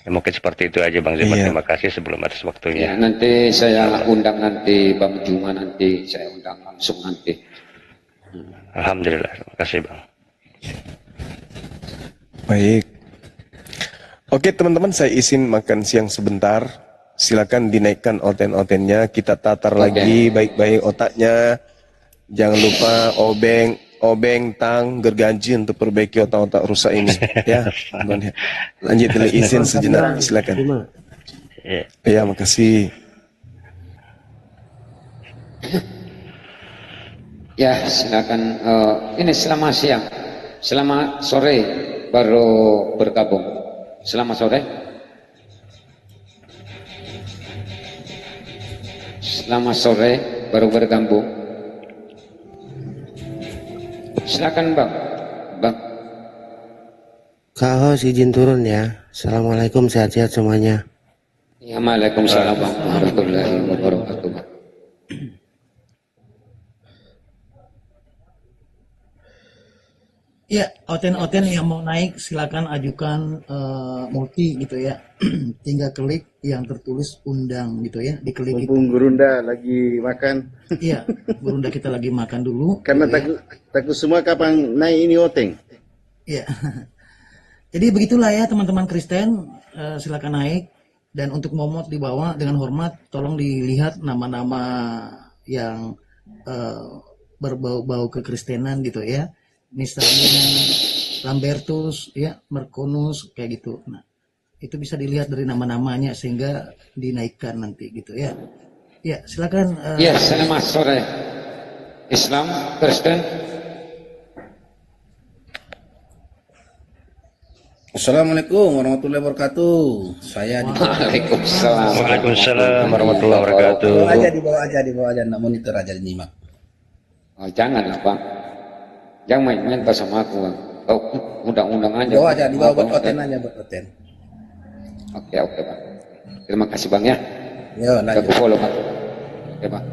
mungkin seperti itu aja Bang Zuma. Terima kasih sebelum atas waktunya. Ya, nanti saya undang nanti Bang Zuma, nanti saya undang langsung nanti. Alhamdulillah, terima kasih Bang. Baik. Oke teman-teman, saya izin makan siang sebentar. Silakan dinaikkan oten-otennya, kita tatar lagi baik-baik otaknya. Jangan lupa obeng, tang, gergaji untuk perbaiki otak-otak rusak ini. Ya, lanjut dulu, izin sejenak, silakan. Ya, makasih. Ya, silakan. Ini selamat siang, selamat sore baru bergabung. Selamat sore. Selamat sore baru bergabung. Silakan Bang. Kak Hos izin turun ya. Assalamualaikum, sehat-sehat semuanya. Ya, waalaikumsalam warahmatullahi wabarakatuh. Ya, oten-oten yang mau naik silakan ajukan multi gitu ya. Tinggal klik yang tertulis undang gitu ya, diklik itu. Gurunda lagi makan. Iya, Gurunda kita lagi makan dulu. Karena gitu takut semua kapan naik ini oteng. Iya. Jadi begitulah ya teman-teman Kristen, silakan naik dan untuk momot di bawah dengan hormat tolong dilihat nama-nama yang berbau-bau kekristenan gitu ya. Misalnya Lambertus, ya, Marconus, kayak gitu. Nah, itu bisa dilihat dari nama-namanya sehingga dinaikkan nanti gitu ya. Ya, silakan. Ya, selamat sore. Islam, Kristen. Assalamualaikum warahmatullahi wabarakatuh. Saya di Waalaikumsalam warahmatullahi wabarakatuh. Di bawah aja, nak monitor aja nyimak. Oh, jangan lah Bang. Jangan main-main sama aku Bang. Oh, undang-undang aja. Bawa aja, di bawah buat oten aja, buat oten. Oke Bang. Terima kasih Bang ya. Yo, lanjut. Aku follow Bang. Oke Bang.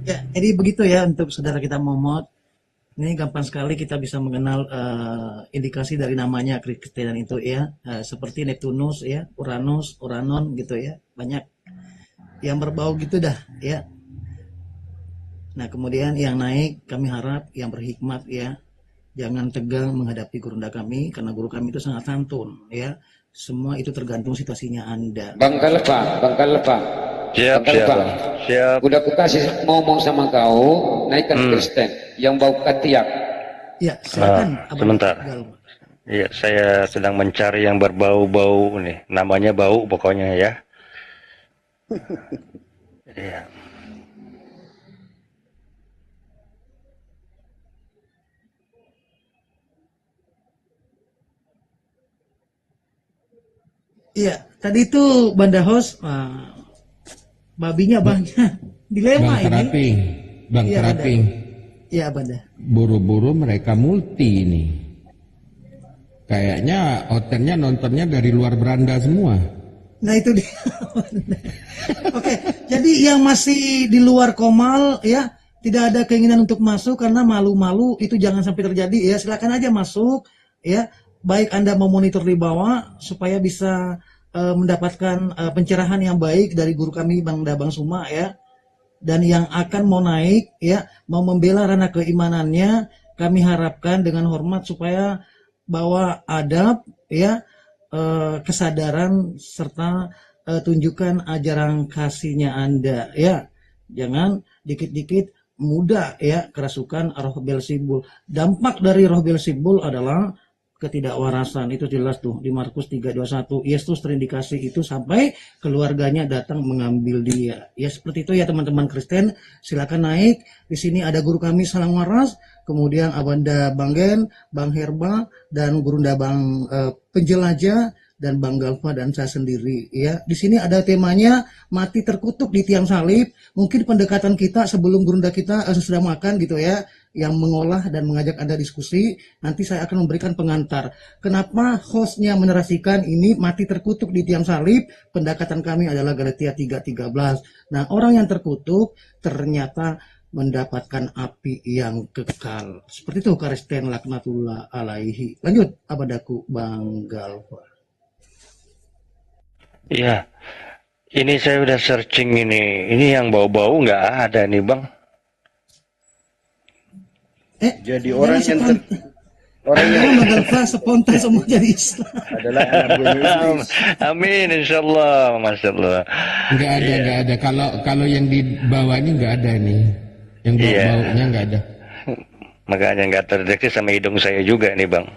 Ya, jadi begitu ya untuk saudara kita Momot. Ini gampang sekali kita bisa mengenal indikasi dari namanya Kristen itu ya, seperti Neptunus ya, Uranus, Uranon gitu ya, banyak yang berbau gitu dah ya. Nah kemudian yang naik kami harap yang berhikmat ya, jangan tegang menghadapi gurunda kami karena guru kami itu sangat santun ya. Semua itu tergantung situasinya Anda. Bang Kalpa. Siap, Bang. Siap. Udah aku kasih ngomong sama kau, naikkan Kristen yang bau ketiak. Ya, silakan. Sebentar. Iya, saya sedang mencari yang berbau-bau nih. Namanya bau pokoknya ya. Iya. Iya, tadi itu Banda Host, babinya banyak. Dilema Bang Teraping, Bang Iya, Teraping. Iya, Banda. Buru-buru mereka multi ini. Kayaknya hotelnya nontonnya dari luar beranda semua. Nah itu dia. Oke, jadi yang masih di luar Komal ya, tidak ada keinginan untuk masuk karena malu-malu, itu jangan sampai terjadi ya. Silakan aja masuk ya. Baik Anda memonitor di bawah supaya bisa mendapatkan pencerahan yang baik dari guru kami Bang Dabang Suma ya. Dan yang akan mau naik ya, mau membela ranah keimanannya, kami harapkan dengan hormat supaya bawa adab ya, kesadaran serta tunjukkan ajaran kasihnya Anda ya. Jangan dikit-dikit mudah ya kerasukan roh Belzebul. Dampak dari roh Belzebul adalah ketidakwarasan, itu jelas tuh di Markus 3:21. Yesus terindikasi itu sampai keluarganya datang mengambil dia. Ya seperti itu ya teman-teman Kristen, silakan naik. Di sini ada guru kami Salang Waras, kemudian Abanda Bang Gen, Bang Herba, dan Gurunda Bang Penjelajah, dan Bang Galva dan saya sendiri ya. Di sini ada temanya mati terkutuk di tiang salib. Mungkin pendekatan kita sebelum Gurunda kita sudah makan gitu ya, yang mengolah dan mengajak Anda diskusi. Nanti saya akan memberikan pengantar. Kenapa hostnya menerasikan ini mati terkutuk di tiang salib? Pendekatan kami adalah Galatia 3:13. Nah, orang yang terkutuk ternyata mendapatkan api yang kekal. Seperti itu Kristen laknatullah alaihi. Lanjut abadaku Bang Galva. Iya, ini saya udah searching ini. Ini yang bau-bau nggak ada nih Bang. Jadi orang yang orang yang spontan semua jadi Islam adalah anak buah. Amin, insyaallah, masyaallah. Nggak ada, nggak ada. Kalau yang di bawah ini nggak ada nih. Yang bau-baunya nggak ada. Makanya nggak terdeteksi sama hidung saya juga nih Bang.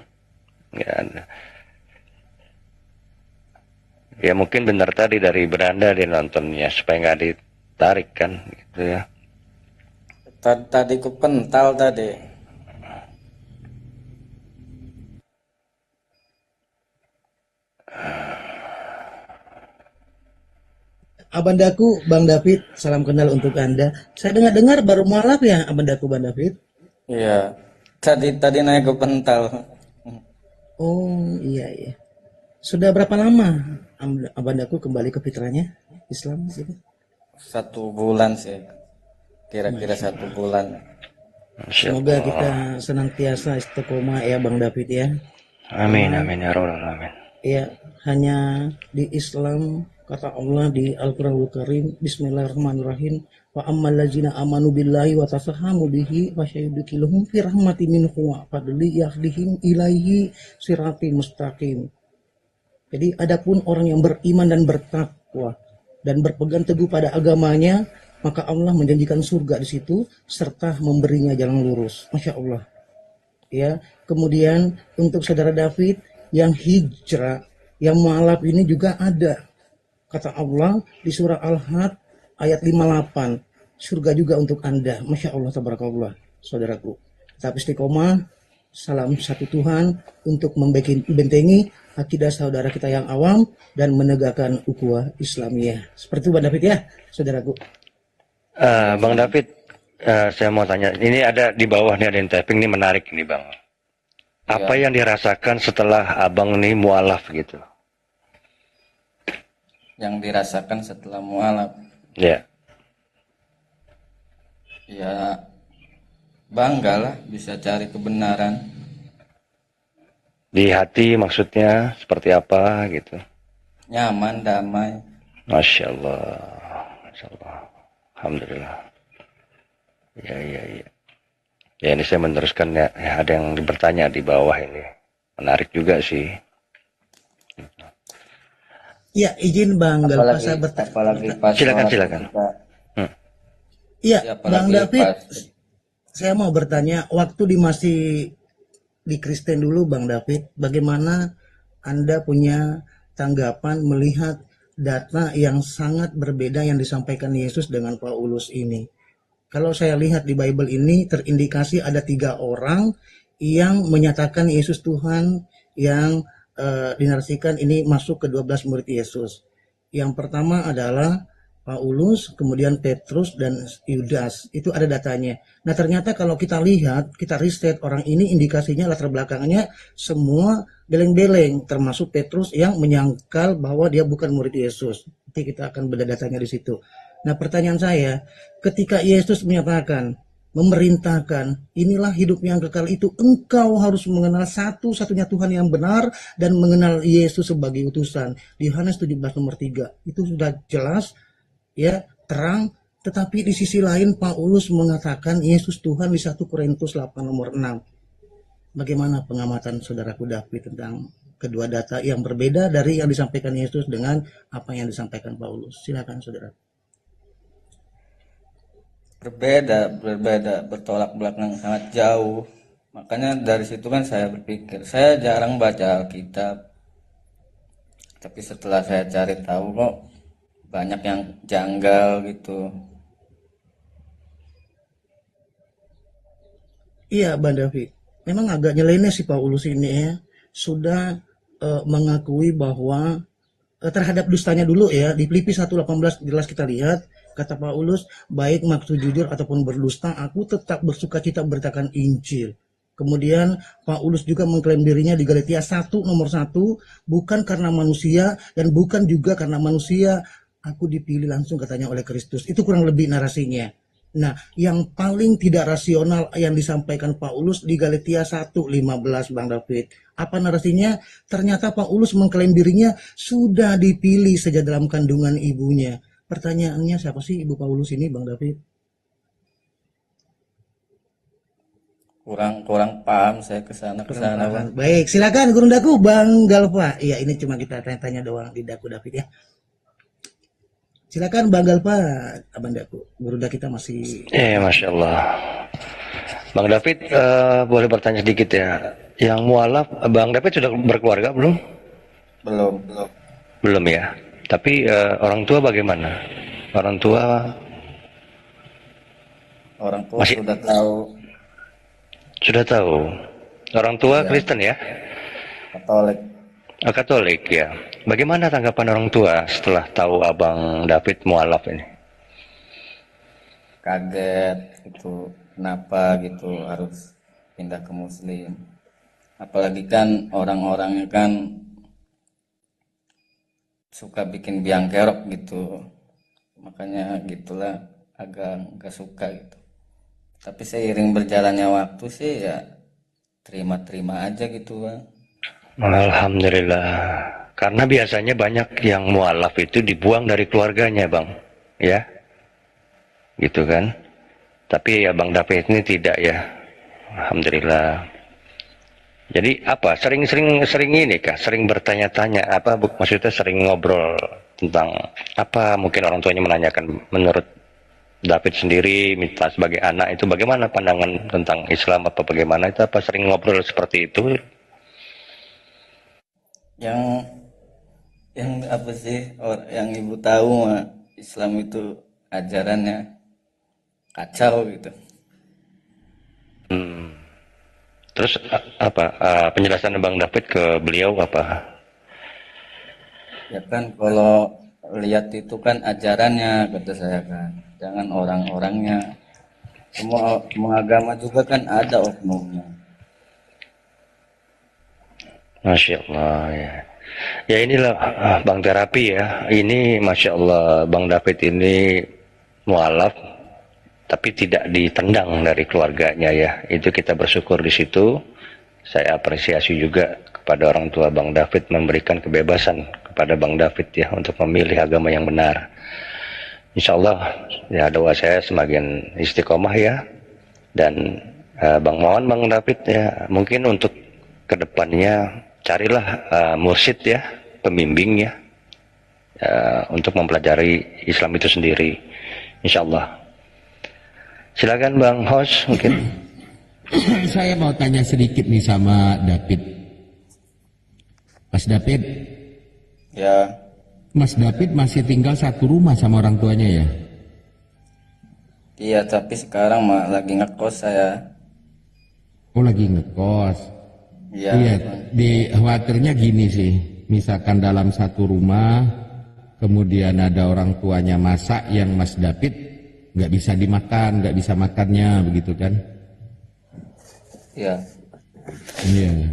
Nggak ada. Ya mungkin benar tadi dari beranda dia nontonnya supaya nggak ditarik kan gitu ya. Tadi ku pental tadi. Abandaku Bang David, salam kenal untuk Anda. Saya dengar baru mualaf ya Abandaku Bang David. Iya. Tadi naik ke pental. Oh iya. Sudah berapa lama Abandaku kembali ke fitrahnya Islam gitu? 1 bulan sih. Kira-kira 1 bulan. Semoga kita senantiasa istiqomah ya Bang David ya. Amin amin ya rabbal alamin. Ya, hanya di Islam kata Allah di Al-Qur'anul Karim, Bismillahirrahmanirrahim, wa ammal ladzina amanu billahi wa tafahamu bihi wa syayyidukiluhum fi rahmatin minhu wa fadli yahdihim ilaihi siratal mustaqim. Jadi adapun orang yang beriman dan bertakwa dan berpegang teguh pada agamanya, maka Allah menjanjikan surga di situ serta memberinya jalan lurus. Masya Allah. Ya, kemudian untuk saudara David yang hijrah, yang mualaf ini juga ada. Kata Allah di surah Al-Had ayat 58. Surga juga untuk Anda. Masya Allah, tabarakallah, saudaraku. Tetap istiqomah, salam satu Tuhan untuk membentengi akidah saudara kita yang awam dan menegakkan ukhuwah Islamiyah. Seperti itu Bang David ya, saudaraku. Bang David, saya mau tanya, ini ada di bawah nih ada yang typing, ini menarik nih Bang. Apa yang dirasakan setelah Abang nih mualaf gitu? Yang dirasakan setelah mualaf. Ya. Ya bangga lah bisa cari kebenaran. Di hati maksudnya seperti apa gitu? Nyaman, damai. Masya Allah, Masya Allah. Alhamdulillah. Ya, ya, ya. Ya ini saya meneruskan ya, ada yang bertanya di bawah ini. Menarik juga sih. Ya, izin Bang Galpa saya apalagi pas silakan. Iya, Bang David. Saya mau bertanya, waktu masih di Kristen dulu Bang David, bagaimana Anda punya tanggapan melihat data yang sangat berbeda yang disampaikan Yesus dengan Paulus ini? Kalau saya lihat di Bible ini terindikasi ada 3 orang yang menyatakan Yesus Tuhan, yang dinarasikan ini masuk ke 12 murid Yesus. Yang pertama adalah Paulus, kemudian Petrus, dan Yudas. Itu ada datanya. Nah ternyata kalau kita lihat, kita riset orang ini indikasinya latar belakangnya semua beleng-beleng, termasuk Petrus yang menyangkal bahwa dia bukan murid Yesus. Nanti kita akan beda datanya di situ. Nah pertanyaan saya, ketika Yesus menyatakan, memerintahkan, inilah hidup yang kekal itu, engkau harus mengenal satu-satunya Tuhan yang benar dan mengenal Yesus sebagai utusan. Di Yohanes 17 nomor 3, itu sudah jelas, ya, terang. Tetapi di sisi lain Paulus mengatakan Yesus Tuhan di 1 Korintus 8 nomor 6. Bagaimana pengamatan saudaraku David tentang kedua data yang berbeda dari yang disampaikan Yesus dengan apa yang disampaikan Paulus? Silakan saudara. Berbeda, bertolak belakang sangat jauh. Makanya dari situ kan saya berpikir, saya jarang baca Alkitab. Tapi setelah saya cari tahu kok banyak yang janggal gitu. Iya, Bang David. Memang agak nyeleneh si Paulus ini ya. Sudah mengakui bahwa terhadap dustanya dulu ya. Di Filipi 1:18 jelas kita lihat, kata Paulus, baik maksud jujur ataupun berdusta, aku tetap bersukacita memberitakan Injil. Kemudian Paulus juga mengklaim dirinya di Galatia 1 nomor 1, bukan karena manusia dan bukan juga karena manusia, aku dipilih langsung katanya oleh Kristus. Itu kurang lebih narasinya. Nah, yang paling tidak rasional yang disampaikan Paulus di Galatia 1:15 Bang David. Apa narasinya? Ternyata Paulus mengklaim dirinya sudah dipilih sejak dalam kandungan ibunya. Pertanyaannya, siapa sih ibu Paulus ini Bang David? Kurang paham saya kesana Bang. Baik, silakan Guru Daku Bang Galpa. Iya, ini cuma kita tanya-tanya doang di Daku David ya. Silakan Bang Galpa, Abang Daku. Guru kita masih. Masya Allah. Bang David, boleh bertanya sedikit ya. Yang mualaf, Bang David sudah berkeluarga belum? Belum ya. Tapi orang tua bagaimana? Orang tua masih sudah tahu. Sudah tahu. Orang tua Ya. Kristen ya? Katolik. Katolik ya. Bagaimana tanggapan orang tua setelah tahu Abang David mualaf ini? Kaget gitu, kenapa gitu harus pindah ke Muslim. Apalagi kan orang-orangnya kan suka bikin biang kerok gitu. Makanya gitulah agak nggak suka gitu. Tapi seiring berjalannya waktu sih ya terima-terima aja gitu Bang. Alhamdulillah. Karena biasanya banyak yang mualaf itu dibuang dari keluarganya, Bang. Ya. Gitu kan. Tapi ya Bang David ini tidak ya. Alhamdulillah. Jadi apa? Sering ini kah? Sering bertanya-tanya apa maksudnya sering ngobrol tentang apa mungkin orang tuanya menanyakan menurut David sendiri minta sebagai anak itu bagaimana pandangan tentang Islam apa bagaimana itu apa sering ngobrol seperti itu? Yang apa sih yang ibu tahu mah Islam itu ajarannya kacau gitu. Terus apa penjelasan Bang David ke beliau apa? Ya kan kalau lihat itu kan ajarannya kata saya kan, jangan orang-orangnya. Semua agama juga kan ada oknumnya. Masya Allah ya. Ya inilah Bang Terapi ya. Ini Masya Allah Bang David ini mualaf tapi tidak ditendang dari keluarganya ya. Itu kita bersyukur di situ. Saya apresiasi juga kepada orang tua Bang David memberikan kebebasan kepada Bang David ya untuk memilih agama yang benar. Insya Allah ya doa saya semakin istiqomah ya. Dan Bang Mawan, Bang David ya mungkin untuk kedepannya carilah mursyid ya, pembimbing ya, untuk mempelajari Islam itu sendiri. Insya Allah. Silakan Bang Host mungkin. Saya mau tanya sedikit nih sama David. Mas David. Ya. Mas David masih tinggal satu rumah sama orang tuanya ya? Iya, tapi sekarang lagi ngekos saya. Oh, lagi ngekos. Iya. Iya, di khawatirnya gini sih. Misalkan dalam satu rumah, kemudian ada orang tuanya masak yang Mas David nggak bisa dimakan, nggak bisa makannya, begitu kan? Iya. Iya.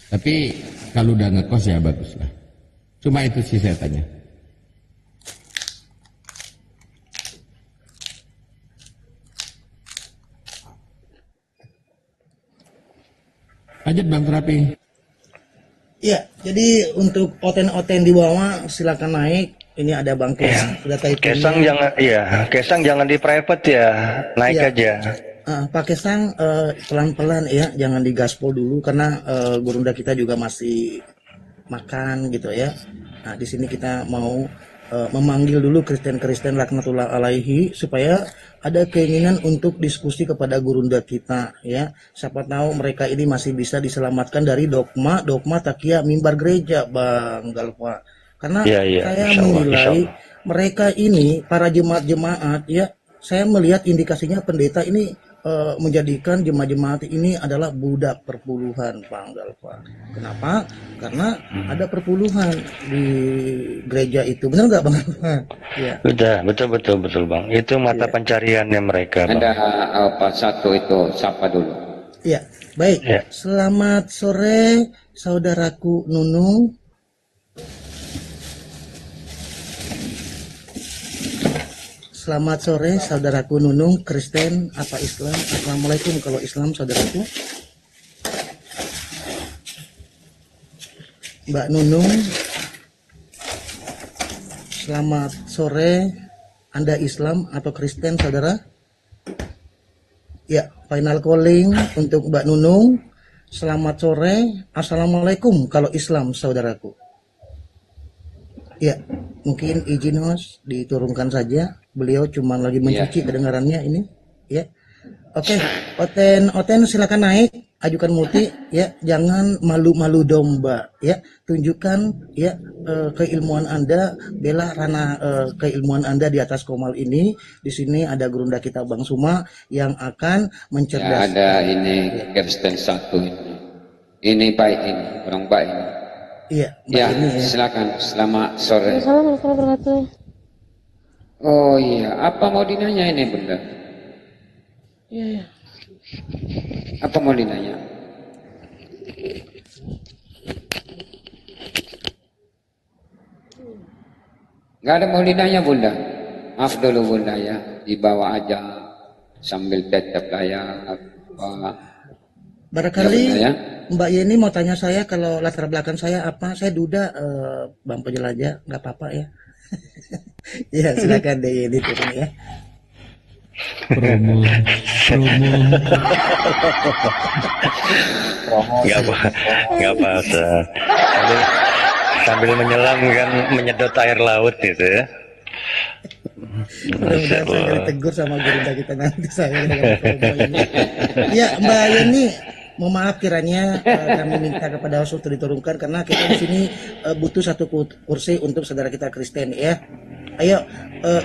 Tapi kalau udah ngekos ya bagus lah. Cuma itu sih saya tanya. Lanjut Bang Terapi. Ya, jadi untuk oten-oten di bawah silakan naik. Ini ada Bang Kesang. Sudah Kesang jangan, iya, Kesang jangan di private ya, naik ya. aja. Pak Kesang pelan-pelan ya, jangan digaspol dulu karena gurunda kita juga masih makan gitu ya. Nah di sini kita mau memanggil dulu Kristen-Kristen laknatullah alaihi supaya ada keinginan untuk diskusi kepada gurunda kita ya. Siapa tahu mereka ini masih bisa diselamatkan dari dogma takiyah mimbar gereja Bang Galva. Karena saya menilai mereka ini para jemaat-jemaat ya, saya melihat indikasinya pendeta ini menjadikan jemaat-jemaat ini adalah budak perpuluhan, Pak Galva. Kenapa? Karena ada perpuluhan di gereja itu. Benar nggak, Bang Galva? Ya. Betul Bang. Itu mata pencariannya mereka, Bang. Ada apa satu itu sapa dulu. Ya, baik. Ya. Selamat sore, saudaraku Nunung. Selamat sore saudaraku Nunung, Kristen apa Islam? Assalamualaikum kalau Islam saudaraku. Mbak Nunung. Selamat sore, Anda Islam atau Kristen saudara? Ya, final calling untuk Mbak Nunung. Selamat sore, Assalamualaikum kalau Islam saudaraku. Ya, mungkin izin host diturunkan saja. Beliau cuma lagi mencuci kedengarannya ini, ya. Oke, Oten silakan naik, ajukan multi, ya. Jangan malu-malu domba, ya. Tunjukkan, ya, keilmuan Anda, bela ranah keilmuan Anda di atas komal ini. Di sini ada gurunda kita Bang Suma yang akan mencerdaskan. Ya, ada ini Kristen satu ini baik ini, orang baik ini. Iya, ya, silakan. Selamat sore. Assalamualaikum warahmatullahi wabarakatuh. Oh iya, apa mau dinanya ini Bunda? Iya. Apa mau dinanya? Nggak ada mau dinanya Bunda. Maaf dulu Bunda ya, dibawa aja sambil tetap lah ya. Barangkali ya, Mbak Yeni mau tanya saya kalau latar belakang saya apa? Saya duda Bang Penjelajah, nggak apa-apa ya. Ya silakan deh Yeni turun ya. Promo. Nggak apa. Sambil menyelam kan menyedot air laut gitu ya. Mudah-mudahan saya ditegur sama gurunda kita nanti saya. Ya Mbak Yeni, mohon maaf kiranya kami minta kepada host untuk diturunkan karena kita di sini butuh satu kursi untuk saudara kita Kristen ya. Ayo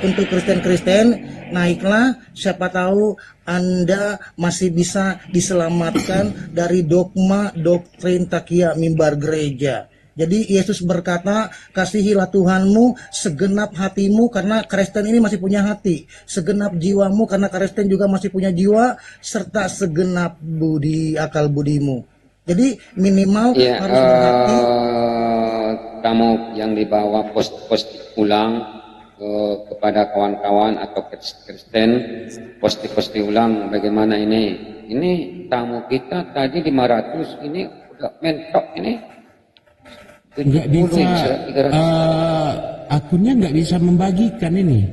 untuk Kristen naiklah, siapa tahu Anda masih bisa diselamatkan dari dogma doktrin takiyah mimbar gereja. Jadi Yesus berkata, kasihilah Tuhanmu segenap hatimu karena Kristen ini masih punya hati, segenap jiwamu karena Kristen juga masih punya jiwa, serta segenap akal budimu. Jadi minimal harus berhati. Kamu yang dibawa post ulang kepada kawan-kawan atau Kristen posti ulang bagaimana ini tamu kita tadi 500 ini udah mentok ini nggak bisa akunnya nggak bisa membagikan ini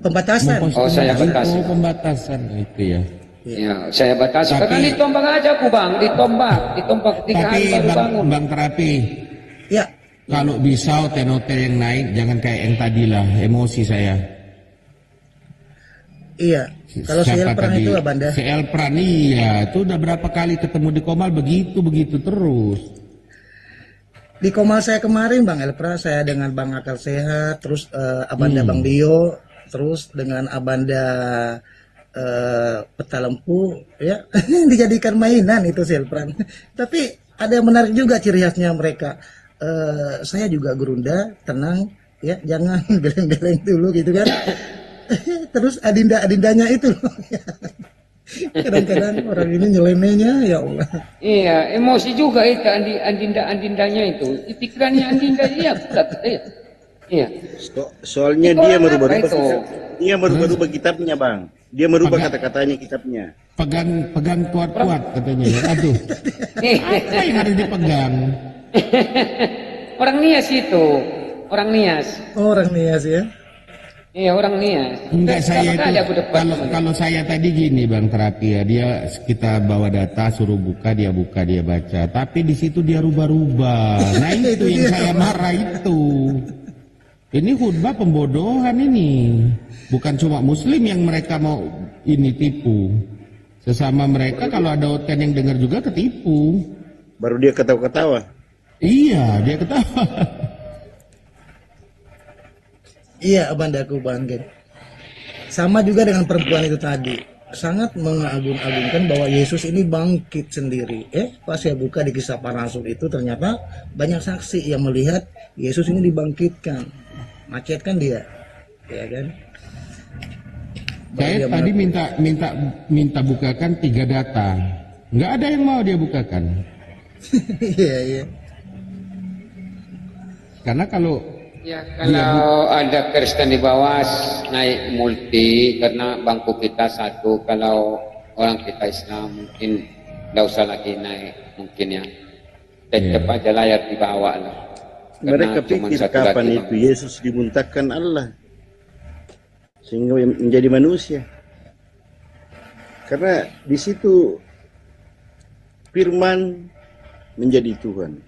pembatasan. Saya batasi. Pembatasan itu ya. Ya, saya batasi. Karena ditombak aja aku bang, ditombak 3 hari baru bangun. Bang Terapi. Ya. Kalau bisa hotel-hotel yang naik jangan kayak yang tadi lah, emosi saya. Iya. Kalau si Elpran itu Abanda. Si Elpran iya, itu udah berapa kali ketemu di Komal begitu terus. Di Komal saya kemarin Bang Elpra, saya dengan Bang Akal Sehat, terus Abanda Bang Dio, terus dengan Abanda Petalempu, ya dijadikan mainan itu si Elpran. Tapi ada yang menarik juga ciri khasnya mereka. Saya juga Gurunda, tenang, ya jangan geleng-geleng dulu gitu kan. Terus adindanya itu loh. Kadang-kadang orang ini nyelenehnya ya Allah. Iya, emosi juga itu andindanya itu. Di pikirannya andinda dia bulat. Iya. Soalnya dia merubah kitabnya, Bang. Dia merubah kata-katanya kitabnya. Pegang kuat-kuat katanya ya. Aduh. Apa yang harus dipegang? Orang Nias itu. Orang Nias. Oh, orang Nias ya. Iya, orang Nias. Enggak, saya itu kalau saya tadi gini Bang Terapi ya, dia kita bawa data suruh buka dia baca, tapi di situ dia rubah-rubah. Nah itu yang saya marah itu. Ini khutbah pembodohan ini. Bukan cuma muslim yang mereka mau ini tipu. Sesama mereka kalau ada hotel yang dengar juga ketipu. Baru dia ketawa-ketawa. Iya, dia ketawa. Iya, Abandaku Banggen. Sama juga dengan perempuan itu tadi. Sangat mengagung-agungkan bahwa Yesus ini bangkit sendiri. Pas saya buka di Kisah Para Rasul itu ternyata banyak saksi yang melihat Yesus ini dibangkitkan. Macet kan dia, ya kan? Saya tadi minta bukakan 3 data. Nggak ada yang mau dia bukakan. Iya. Karena kalau ada Kristen di bawah naik multi karena bangku kita satu, kalau orang kita Islam mungkin tidak usah lagi naik mungkin ya. Tetap aja layar di bawah lah. Mereka pikir kapan itu Yesus dimuntahkan Allah sehingga menjadi manusia. Karena di situ firman menjadi Tuhan.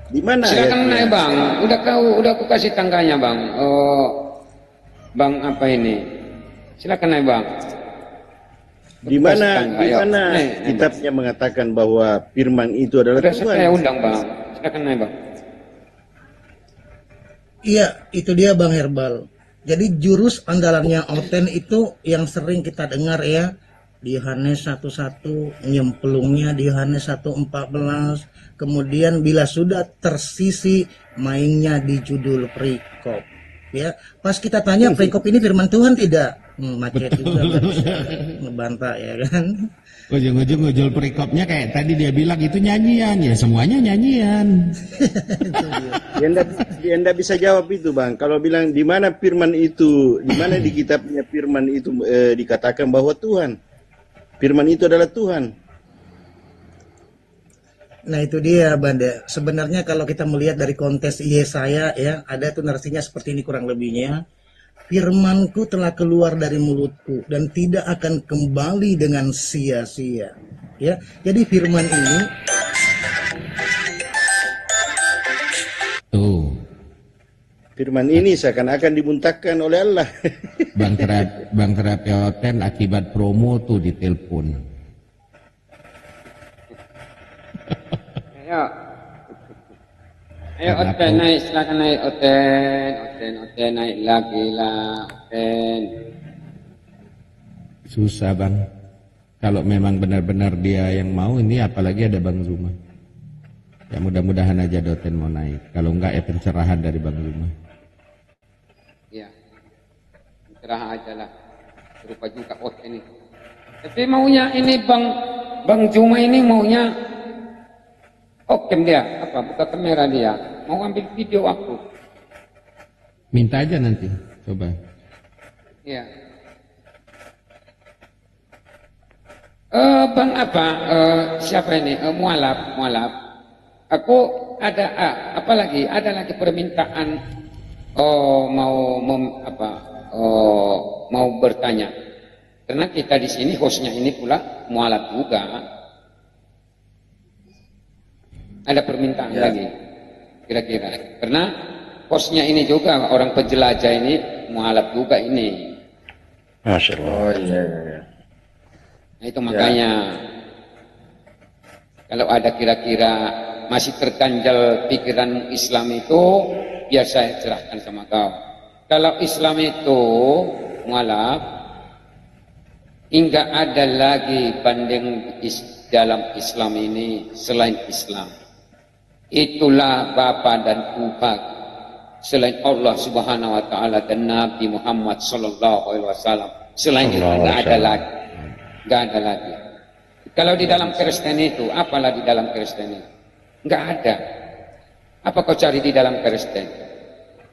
Di mana silakan naik Bang, udah aku kasih tanggalnya Bang. Bang apa ini? Silakan naik Bang. Di mana kitabnya mengatakan bahwa firman itu adalah Tuhan? Saya undang Bang. Silakan naik Bang. Iya, itu dia Bang Herbal. Jadi jurus andalannya Oten itu yang sering kita dengar ya. Di Yohanes 1:1, nyemplungnya di Yohanes 1:14. Kemudian bila sudah tersisi, mainnya di judul perikop. Ya, pas kita tanya perikop ini firman Tuhan tidak? Macet juga ngebantah ya kan. Ujung-ujung ngejol perikopnya kayak tadi dia bilang itu nyanyian, ya semuanya nyanyian. Dia enggak bisa jawab itu Bang. Kalau bilang di mana firman itu, di mana di kitabnya firman itu dikatakan bahwa Tuhan. Firman itu adalah Tuhan. Nah itu dia Banda. Sebenarnya kalau kita melihat dari konteks Yesaya ya, ada tuh narasinya seperti ini kurang lebihnya. Firmanku telah keluar dari mulutku dan tidak akan kembali dengan sia-sia. Ya, jadi firman ini firman ini seakan-akan dimuntahkan oleh Allah. Bang Terapi Oten akibat promo tuh ditelepon. Ayo Oten naik, silakan naik Oten naik lagi lah Oten. Susah Bang. Kalau memang benar-benar dia yang mau ini, apalagi ada Bang Zuma. Ya mudah-mudahan aja Oten mau naik. Kalau enggak ya pencerahan dari Bang Zuma. Ya, cerah aja lah. Berupa juga Oten ini. Tapi maunya ini Bang Zuma ini maunya oke dia, buka kamera dia, mau ambil video aku. Minta aja nanti. Coba. Ya. Bang apa? Siapa ini? Mualaf. Aku ada apa lagi? Ada lagi permintaan. Mau bertanya. Karena kita di sini hostnya ini pula mualaf juga. Ada permintaan lagi. Kira-kira. Karena hostnya ini juga orang penjelajah ini mualaf juga ini. Masya Allah. Oh iya. Nah, itu makanya kalau ada kira-kira masih terganjal pikiran Islam itu, biar saya cerahkan sama kau. Kalau Islam itu mualaf, hingga ada lagi banding dalam Islam ini selain Islam. Itulah Bapa dan Tuhan selain Allah Subhanahu wa taala dan Nabi Muhammad sallallahu alaihi wasallam. Selain itu enggak ada lagi. Enggak ada lagi. Kalau di dalam Kristen itu, apalah di dalam Kristen itu? Enggak ada. Apa kau cari di dalam Kristen?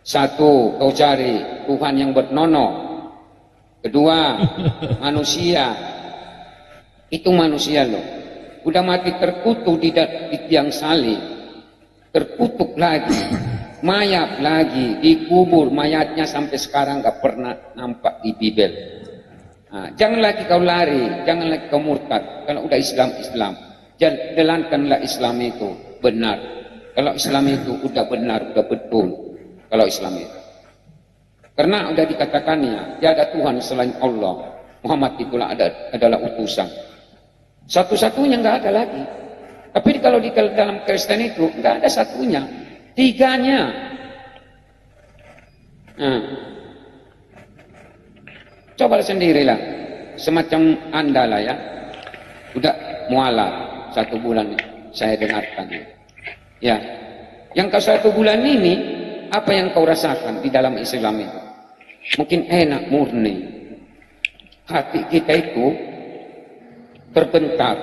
Satu, kau cari Tuhan yang bernono. Kedua, manusia. Itu manusia loh. Udah mati terkutuk di tiang salib. Terkutuk lagi. Mayat lagi. Dikubur mayatnya sampai sekarang gak pernah nampak di Bibel. Nah, jangan lagi kau lari. Jangan lagi kau murtad. Kalau udah Islam. Jalankanlah Islam itu benar. Kalau Islam itu udah benar, udah betul. Kalau Islam itu. Karena udah dikatakannya, tiada Tuhan selain Allah. Muhammad itulah adalah utusan. Satu-satunya nggak ada lagi. Tapi kalau di dalam Kristen itu nggak ada satunya, tiganya. Nah, coba sendirilah, semacam anda lah ya, udah mualaf 1 bulan saya dengarkan. Ya, yang kau 1 bulan ini apa yang kau rasakan di dalam Islam itu? Mungkin enak murni. Hati kita itu terbentak.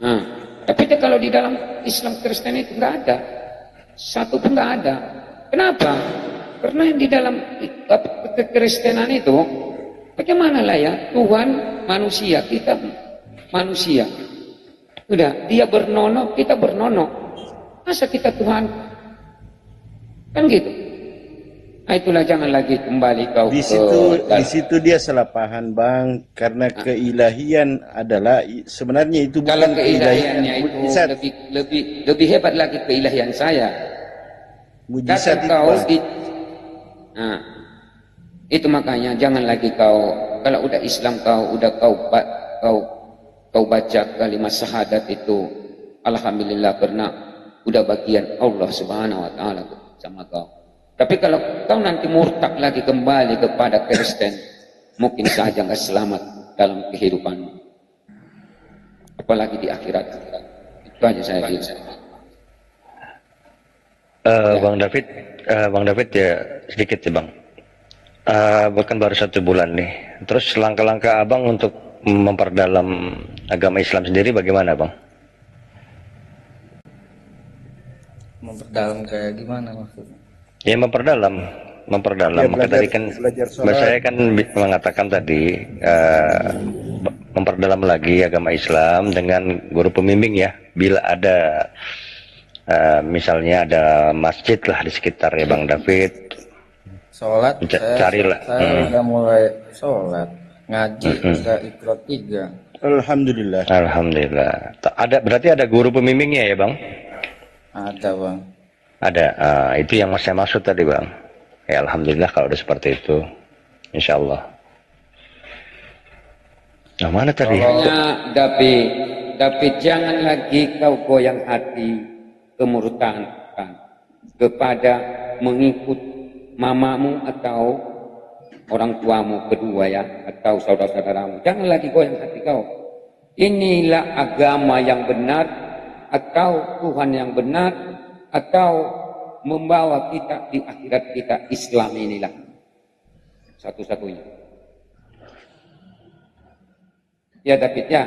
Nah, tapi kalau di dalam Islam Kristen itu nggak ada. Satu pun nggak ada. Kenapa? Karena di dalam kekristenan itu, bagaimana lah ya, Tuhan manusia, kita manusia. Udah, dia bernono, kita bernono. Masa kita Tuhan? Kan gitu. Nah, itulah jangan lagi kembali kau di situ dia salah paham Bang, karena keilahian adalah sebenarnya itu kalau bukan keilahiannya itu lebih hebat lagi keilahian saya. Mujizat itu, nah, itu makanya jangan lagi kau, kalau udah Islam kau baca kalimat syahadat itu, alhamdulillah karena udah bagian Allah Subhanahu wa taala sama kau. Tapi kalau kau nanti murtad lagi kembali kepada Kristen, mungkin saja nggak selamat dalam kehidupanmu, apalagi di akhirat. Itu aja saya bilang. Bang David ya sedikit sih Bang. Bukan baru 1 bulan nih. Terus langkah-langkah Abang untuk memperdalam agama Islam sendiri bagaimana Bang? Memperdalam kayak gimana maksudnya? Ya memperdalam. Ya, Maka tadi kan saya kan mengatakan tadi memperdalam lagi agama Islam dengan guru pembimbing ya. Bila ada misalnya ada masjid lah di sekitar ya Bang David. Sholat, carilah. Saya udah mulai sholat, ngaji, udah Iqra 3. Alhamdulillah. Alhamdulillah. Berarti ada guru pembimbingnya ya Bang? Ada Bang. Ada. Itu yang saya maksud tadi Bang. Ya alhamdulillah kalau udah seperti itu, insya Allah. Nah mana tadi? David, jangan lagi kau goyang hati kemurtaan kepada mengikut mamamu atau orang tuamu kedua ya, atau saudara-saudaramu. Jangan lagi goyang hati kau. Inilah agama yang benar, atau Tuhan yang benar, atau membawa kita di akhirat kita. Islam inilah satu-satunya. Ya David ya.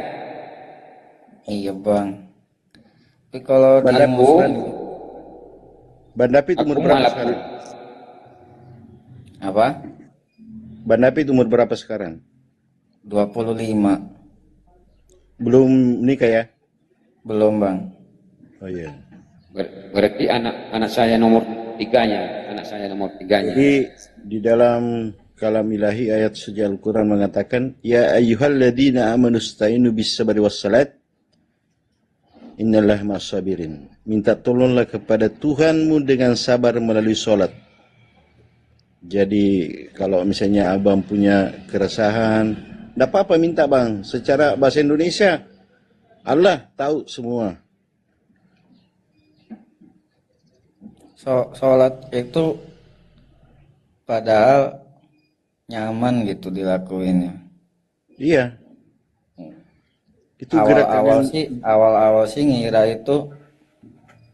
Iya Bang. Tapi kalau Bang David umur berapa sekarang? Apa? Bang David umur berapa sekarang? 25. Belum nikah ya? Belum, Bang. Oh iya. Berarti anak saya nomor 3-nya, anak saya nomor 3-nya. Jadi di dalam kalam ilahi ayat suci Al-Quran mengatakan, Ya ayyuhalladzina amanu sta'inu bis sabri was salat, innallaha ma'as sabirin. Minta tolonglah kepada Tuhanmu dengan sabar melalui solat. Jadi kalau misalnya abang punya keresahan, tidak apa-apa minta bang. Secara bahasa Indonesia, Allah tahu semua. Sholat itu padahal nyaman gitu dilakuinnya. Iya. Itu awal-awal sih ngira itu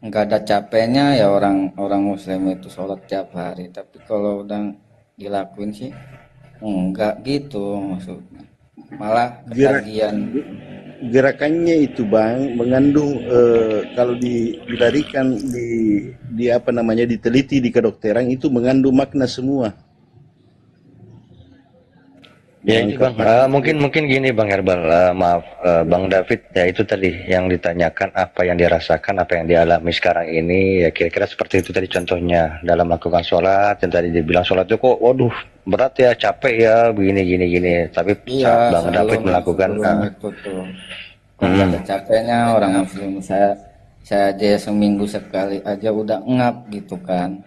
nggak ada capeknya ya orang Muslim itu sholat tiap hari. Tapi kalau udah dilakuin sih enggak gitu maksudnya. Malah ketagihan. Gerakannya itu bang mengandung kalau dilarikan di apa namanya diteliti di kedokteran itu mengandung makna semua. Ya ini bang, mungkin gini bang Herbal, maaf bang David ya itu tadi yang ditanyakan apa yang dirasakan, apa yang dialami sekarang ini ya kira-kira seperti itu tadi contohnya dalam melakukan sholat yang tadi dibilang sholat itu kok waduh berat ya capek ya begini tapi saat bang David melakukan kalau ada capeknya orang Muslim saya aja seminggu sekali aja udah ngap gitu kan.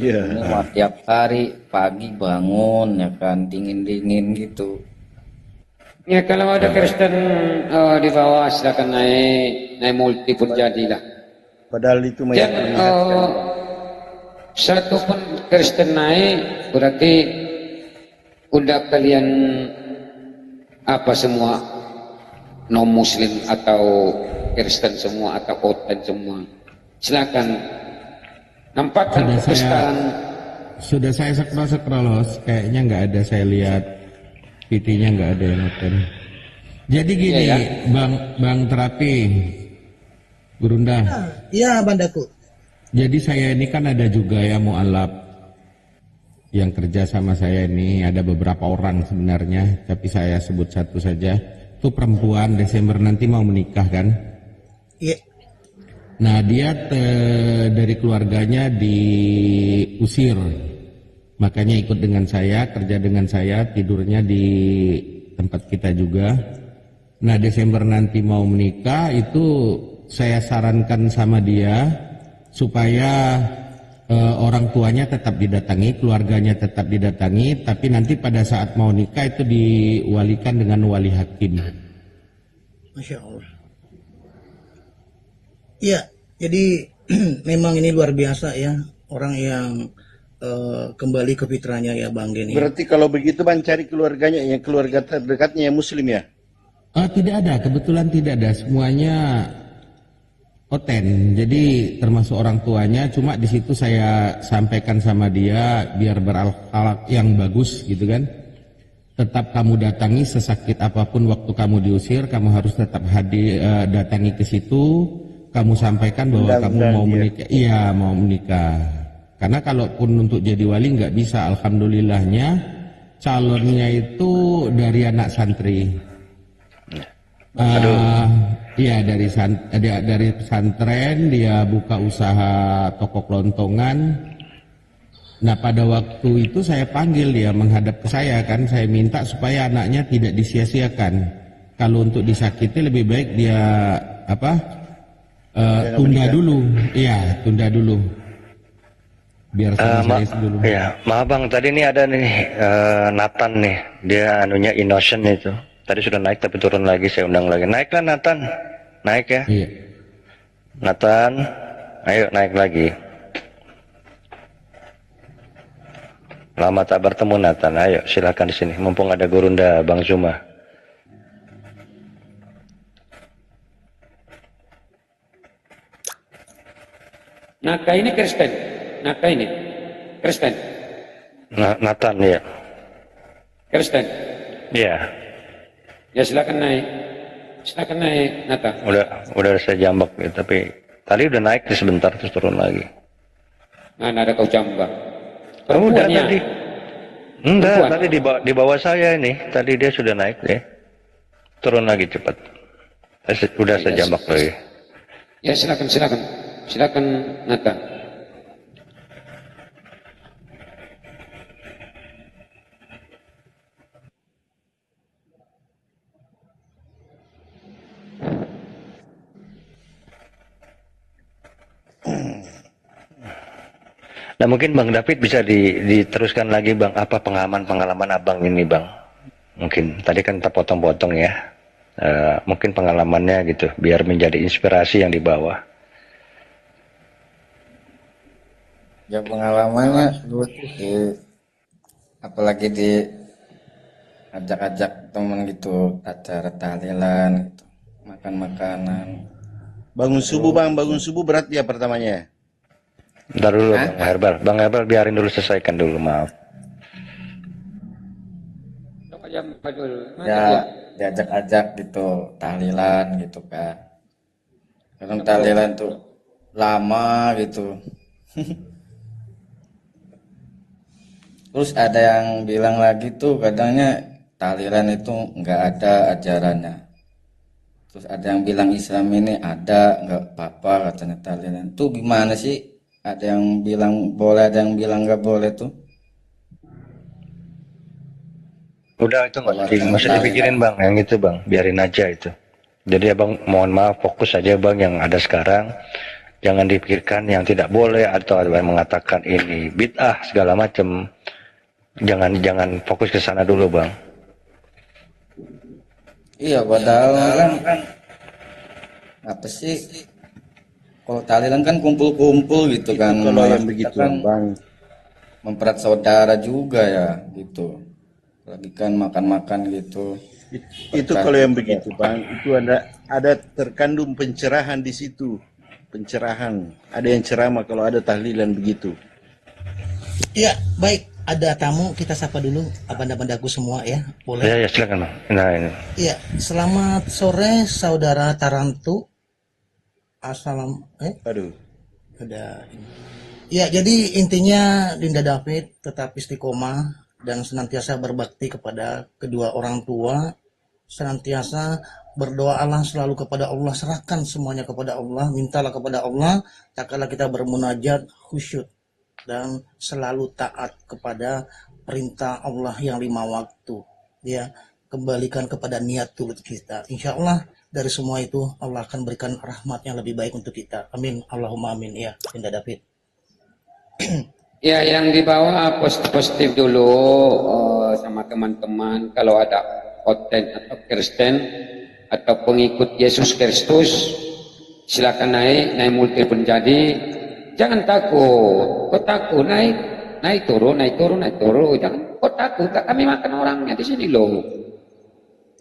Iya. Ini mah tiap hari pagi bangun ya kan dingin gitu. Ya kalau ada Kristen di bawah silakan naik multi pun jadilah. Padahal itu satu pun Kristen naik berarti udah kalian apa semua non Muslim atau Kristen semua atau Oten semua. Silakan. Nampak kan sudah saya scroll kayaknya nggak ada, saya lihat PT-nya nggak ada yang nonton. Jadi gini ya. Bang Terapi Gurunda. Iya Bang Daku. Jadi saya ini kan ada juga ya mu'alaf yang kerja sama saya ini, ada beberapa orang sebenarnya, tapi saya sebut satu saja. Itu perempuan Desember nanti mau menikah kan? Iya. Nah dia dari keluarganya diusir, makanya ikut dengan saya, kerja dengan saya, tidurnya di tempat kita juga. Nah Desember nanti mau menikah itu saya sarankan sama dia supaya orang tuanya tetap didatangi, keluarganya tetap didatangi, tapi nanti pada saat mau nikah itu diwalikan dengan wali hakim. Masya Allah. Iya, jadi memang ini luar biasa ya orang yang kembali ke fitrahnya ya Bang Geni. Berarti kalau begitu Bang cari keluarganya, yang keluarga terdekatnya yang Muslim ya? Tidak ada, kebetulan tidak ada, semuanya Oten. Jadi termasuk orang tuanya, cuma di situ saya sampaikan sama dia biar berakhlak yang bagus gitu kan. Tetap kamu datangi sesakit apapun waktu kamu diusir, kamu harus tetap datangi ke situ. Kamu sampaikan bahwa kamu mau menikah, iya mau menikah. Karena kalaupun untuk jadi wali nggak bisa, alhamdulillahnya calonnya itu dari anak santri. Iya dari pesantren, dia buka usaha toko kelontongan. Nah pada waktu itu saya panggil dia menghadap ke saya kan, saya minta supaya anaknya tidak disia-siakan. Kalau untuk disakiti lebih baik dia tunda dulu, iya tunda dulu, biar selesai dulu. Ya, maaf bang, tadi ini ada nih Nathan nih, dia anunya Innocent itu. Tadi sudah naik tapi turun lagi, saya undang lagi. Naiklah Nathan, naik ya. Iya. Nathan, ayo naik lagi. Lama tak bertemu Nathan, ayo silakan di sini. Mumpung ada Gurunda Bang Zuma. Naka ini Kristen. Naka ini Kristen. Nathan ya. Kristen. Iya. Ya silakan naik. Silakan naik Nathan. Udah saya jambak ya, tapi tadi udah naik sebentar terus turun lagi. Mana ada kau jambak. Udah Perempuannya. tadi. Enggak, Perempuan. tadi di bawah saya ini. Tadi dia sudah naik deh. Turun lagi cepat. Udah saya jambak lagi. Ya silakan. Silakan Nata. Nah mungkin Bang David bisa diteruskan lagi Bang, apa pengalaman Abang ini Bang? Mungkin tadi kan kita potong-potong ya, mungkin pengalamannya gitu, biar menjadi inspirasi yang dibawa. Ya pengalamannya dulu tuh apalagi di ajak-ajak temen gitu, acara tahlilan gitu, makan makanan. Bangun subuh Bang, bangun subuh berat ya pertamanya. Ntar dulu Bang Herbal biarin dulu, selesaikan dulu, maaf. Ya diajak-ajak gitu tahlilan gitu kan. Kadang tahlilan tuh lama gitu. Terus ada yang bilang lagi tuh kadangnya tahlilan itu nggak ada ajarannya. Terus ada yang bilang Islam ini ada, nggak apa-apa katanya tahlilan. Tuh gimana sih? Ada yang bilang boleh, ada yang bilang nggak boleh tuh. Udah itu nggak usah dipikirin Bang, yang itu Bang, biarin aja itu. Jadi Abang mohon maaf, fokus aja Bang yang ada sekarang. Jangan dipikirkan yang tidak boleh atau ada yang mengatakan ini bid'ah segala macam. Jangan fokus ke sana dulu Bang. Iya, padahal kan apa sih? Kalau tahlilan kan kumpul-kumpul gitu Itu kan. kalau yang begitu kan Bang. mempererat saudara juga ya gitu. Lagi kan makan-makan gitu. Itu kalau yang begitu Bang, itu ada terkandung pencerahan di situ. Pencerahan. Ada yang ceramah kalau ada tahlilan begitu. Ya, baik. Ada tamu, kita sapa dulu abang-abangku semua ya. Boleh? Ya silakan Bang. Nah ini. Iya, selamat sore saudara Tarantu. Aduh. Ada. Ya, jadi intinya Dinda David tetap istiqomah dan senantiasa berbakti kepada kedua orang tua, senantiasa berdoalah selalu kepada Allah, serahkan semuanya kepada Allah, mintalah kepada Allah, tak kala kita bermunajat khusyuk dan selalu taat kepada perintah Allah yang 5 waktu. Ya, kembalikan kepada niat tulus kita. Insya Allah dari semua itu Allah akan berikan rahmat yang lebih baik untuk kita. Amin. Allahumma amin. Ya, Dinda David. Ya, yang dibawa positif dulu sama teman-teman. Kalau ada Oten atau Kristen atau pengikut Yesus Kristus, silakan naik multi penjadi. Jangan takut. Kok takut? Naik turun. Jangan kok takut. Kami makan orangnya di sini loh.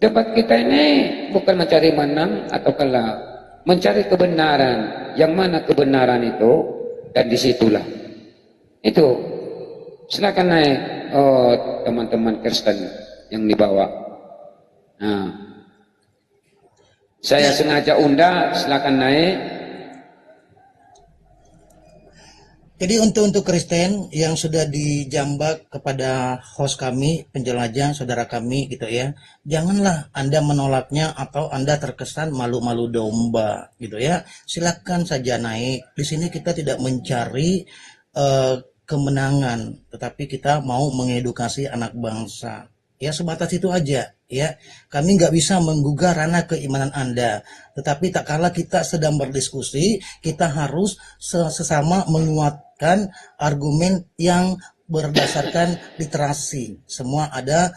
Debat kita ini bukan mencari menang atau kalah, mencari kebenaran. Yang mana kebenaran itu, dan disitulah. Itu. Silakan naik teman-teman Kristen yang dibawa. Nah, saya sengaja undang, silakan naik. Jadi untuk Kristen yang sudah dijambak kepada host kami, penjelajah, saudara kami gitu ya, janganlah Anda menolaknya atau Anda terkesan malu-malu domba gitu ya. Silakan saja naik. Di sini kita tidak mencari kemenangan, tetapi kita mau mengedukasi anak bangsa. Ya sebatas itu aja ya. Kami nggak bisa menggugah ranah keimanan Anda, tetapi tak kala kita sedang berdiskusi, kita harus sesama menguatkan argumen yang berdasarkan literasi. Semua ada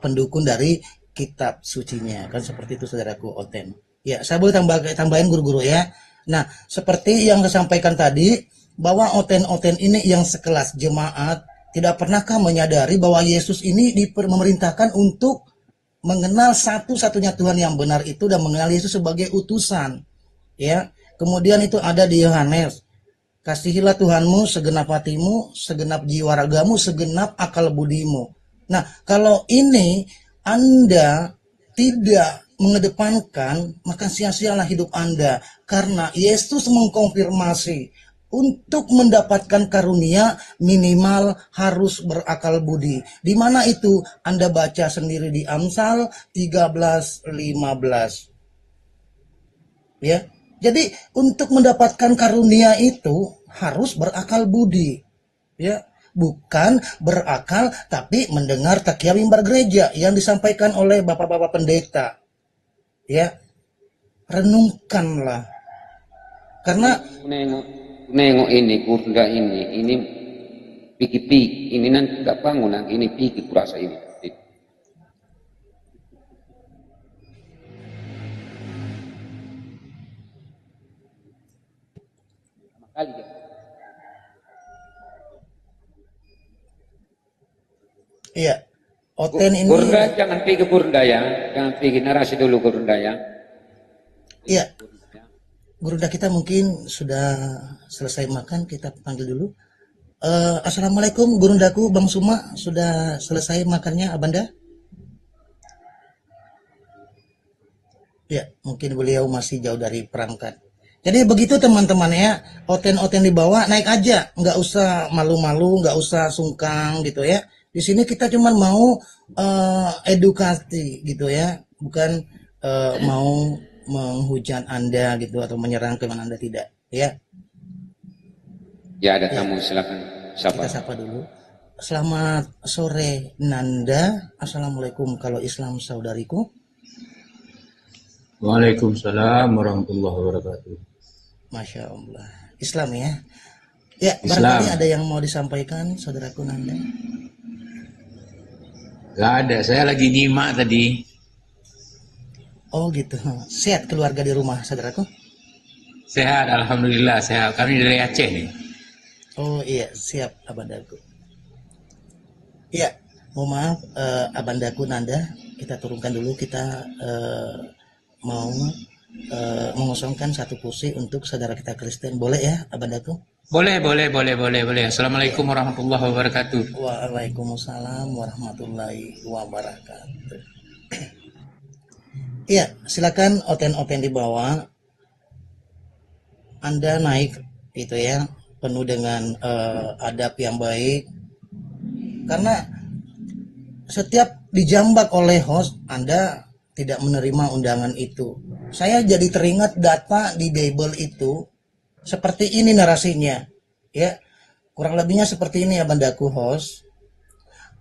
pendukung dari kitab sucinya, kan seperti itu saudaraku Oten. Ya, saya boleh tambahin guru-guru ya. Nah, seperti yang saya sampaikan tadi, bahwa Oten-Oten ini yang sekelas jemaat tidak pernahkah menyadari bahwa Yesus ini memerintahkan untuk mengenal satu-satunya Tuhan yang benar itu dan mengenal Yesus sebagai utusan. Ya, kemudian itu ada di Yohanes. Kasihilah Tuhanmu segenap hatimu, segenap jiwa ragamu, segenap akal budimu. Nah, kalau ini Anda tidak mengedepankan, maka sia-sialah hidup Anda. Karena Yesus mengkonfirmasi untuk mendapatkan karunia minimal harus berakal budi. Di mana itu? Anda baca sendiri di Amsal 13:15. Ya. Jadi untuk mendapatkan karunia itu harus berakal budi. Ya, bukan berakal tapi mendengar takyah mimbar gereja yang disampaikan oleh bapak-bapak pendeta. Ya. Renungkanlah. Karena nengok ini kurda ini piki-piki ini nanti nggak bangun lagi ini piki kurasa ini kali ya. Iya, Oten ini. Kurda jangan pergi kurda ya, jangan pergi narasi dulu kurda ya. Iya. Gurunda kita mungkin sudah selesai makan, kita panggil dulu. Assalamualaikum Gurundaku, Bang Suma, sudah selesai makannya Abanda? Ya, mungkin beliau masih jauh dari perangkat. Jadi begitu teman-teman ya, Oten-oten dibawa naik aja, nggak usah malu-malu, nggak usah sungkang gitu ya. Di sini kita cuma mau edukasi gitu ya, bukan mau menghujat Anda gitu atau menyerang teman Anda, tidak ya. Ya ada tamu silakan sapa. Kita sapa dulu. Selamat sore Nanda. Assalamualaikum kalau Islam saudariku. Waalaikumsalam warahmatullahi wabarakatuh. Masya Allah. Islam ya. Ya, Islam. barangkali ada yang mau disampaikan saudaraku Nanda. Gak ada, saya lagi nyimak tadi. Oh gitu. Sehat keluarga di rumah saudaraku? Sehat, alhamdulillah sehat. Kami dari Aceh nih. Oh iya, siap abandaku. Iya, mohon maaf abandaku Nanda, kita turunkan dulu, kita mau mengosongkan satu kursi untuk saudara kita Kristen. Boleh ya abandaku? Boleh. Assalamualaikum warahmatullahi wabarakatuh. Waalaikumsalam warahmatullahi wabarakatuh. Iya, silakan Oten-oten di bawah. Anda naik itu ya, penuh dengan adab yang baik. Karena setiap dijambak oleh host, Anda tidak menerima undangan itu. Saya jadi teringat data di Bible itu seperti ini narasinya, ya. Kurang lebihnya seperti ini ya bandaku host.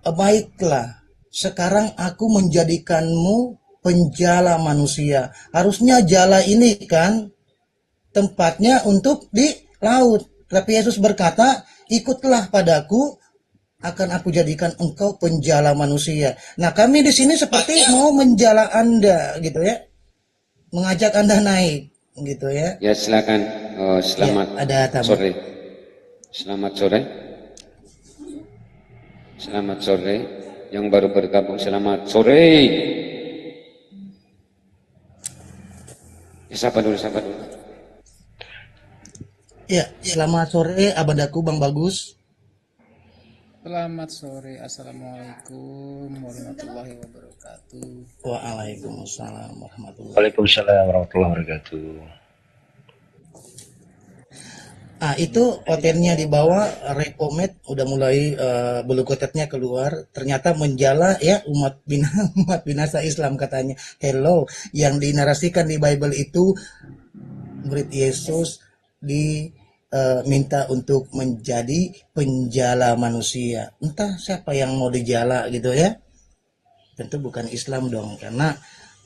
Baiklah, sekarang aku menjadikanmu penjala manusia. Harusnya jala ini kan tempatnya untuk di laut. Tapi Yesus berkata, ikutlah padaku, akan aku jadikan engkau penjala manusia. Nah kami di sini seperti mau menjala Anda gitu ya. Mengajak Anda naik gitu ya. Ya silakan. Selamat ya, ada tamu. Sore. Selamat sore. Selamat sore. Yang baru bergabung selamat sore. Sapa dulu. Ya, selamat sore abandaku Bang Bagus. Selamat sore, assalamualaikum warahmatullahi wabarakatuh. Waalaikumsalam warahmatullahi wabarakatuh. Waalaikumsalam warahmatullahi wabarakatuh. Ah itu otennya di bawah, rekomet udah mulai bulu kotetnya keluar. Ternyata menjala ya umat binasa Islam katanya. Hello, yang dinarasikan di Bible itu murid Yesus diminta untuk menjadi penjala manusia. Entah siapa yang mau dijala gitu ya. Tentu bukan Islam dong, karena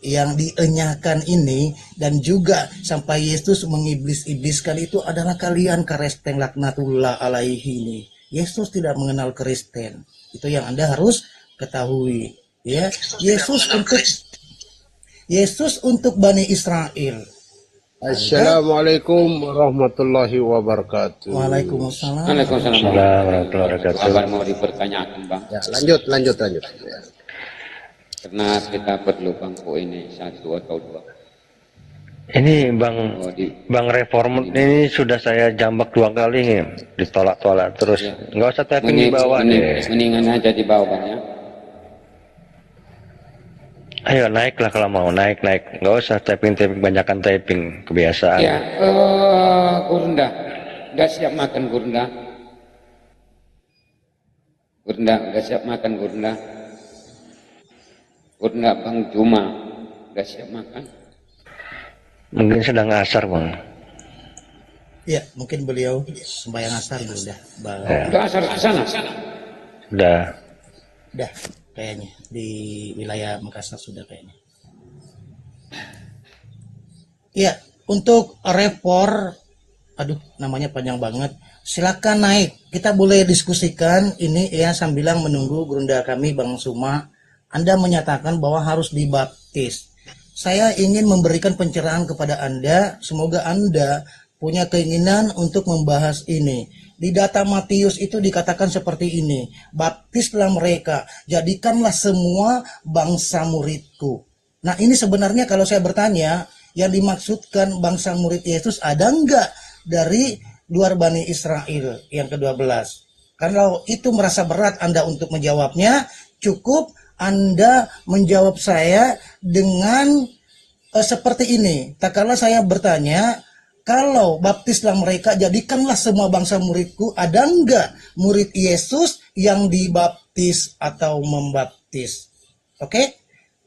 yang dienyakan ini dan juga sampai Yesus mengiblis-ibliskan itu adalah kalian Kristen laknatullah alaihi ini. Yesus tidak mengenal Kristen. Itu yang Anda harus ketahui, ya. Yesus untuk Bani Israel. Assalamualaikum warahmatullahi wabarakatuh. Waalaikumsalam. Waalaikumsalam warahmatullahi wabarakatuh. Apa mau dipertanyakan Bang? Ya, lanjut. Ya. Karena kita perlu bangku ini satu atau dua. Ini Bang Reform ini sudah saya jambak 2 kali nih, ditolak-tolak terus. Ya. Nggak usah tapping di bawah deh. Mendingan aja di bawah ya. Ayo naiklah kalau mau naik. Nggak usah tapping banyakan tapping kebiasaan. Ya, Gurunda. Udah siap makan Gurunda? Gurunda, udah siap makan Gurunda? Gurunda Bang Juma, udah siap makan? Mungkin sedang asar, Bang. Ya, mungkin beliau sembahyang asar dulu dah. Udah asar ke sana? Udah. Udah, kayaknya. Di wilayah Makassar sudah kayaknya. Ya, untuk repor, aduh namanya panjang banget. Silakan naik. Kita boleh diskusikan ini ya sambil menunggu Gurunda kami Bang Suma. Anda menyatakan bahwa harus dibaptis. Saya ingin memberikan pencerahan kepada Anda. Semoga Anda punya keinginan untuk membahas ini. Di data Matius itu dikatakan seperti ini. Baptislah mereka, jadikanlah semua bangsa muridku. Nah ini sebenarnya kalau saya bertanya, yang dimaksudkan bangsa murid Yesus ada enggak dari luar Bani Israel yang ke-12? Kalau itu merasa berat Anda untuk menjawabnya, cukup Anda menjawab saya dengan seperti ini. Tak kala saya bertanya, kalau baptislah mereka, jadikanlah semua bangsa muridku, ada enggak murid Yesus yang dibaptis atau membaptis? Oke?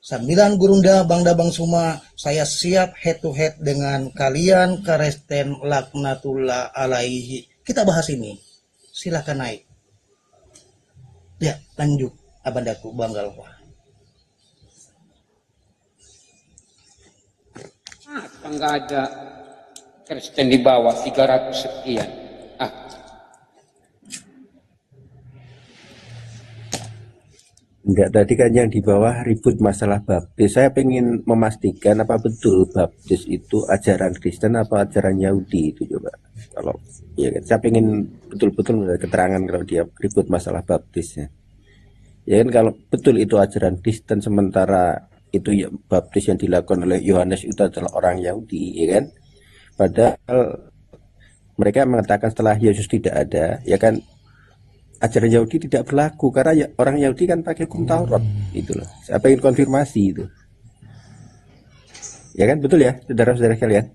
Sambilan Gurunda, Bangda Bang Suma, saya siap head to head dengan kalian, Karesten laknatullah alaihi. Kita bahas ini. Silakan naik. Ya, lanjut abandaku Banggalwa. Apa enggak ada Kristen di bawah 300 sekian. Enggak, tadi kan yang di bawah ribut masalah baptis. Saya pengen memastikan apa betul baptis itu ajaran Kristen apa ajaran Yahudi itu coba. Kalau ya kan, saya pengen betul-betul keterangan kalau dia ribut masalah baptisnya. Ya kan kalau betul itu ajaran Kristen sementara itu ya, baptis yang dilakukan oleh Yohanes itu adalah orang Yahudi, ya kan? Padahal mereka mengatakan setelah Yesus tidak ada, ya kan ajaran Yahudi tidak berlaku karena ya, orang Yahudi kan pakai hukum Taurat, itu loh. Saya ingin konfirmasi itu. Ya kan betul ya, saudara-saudara kalian?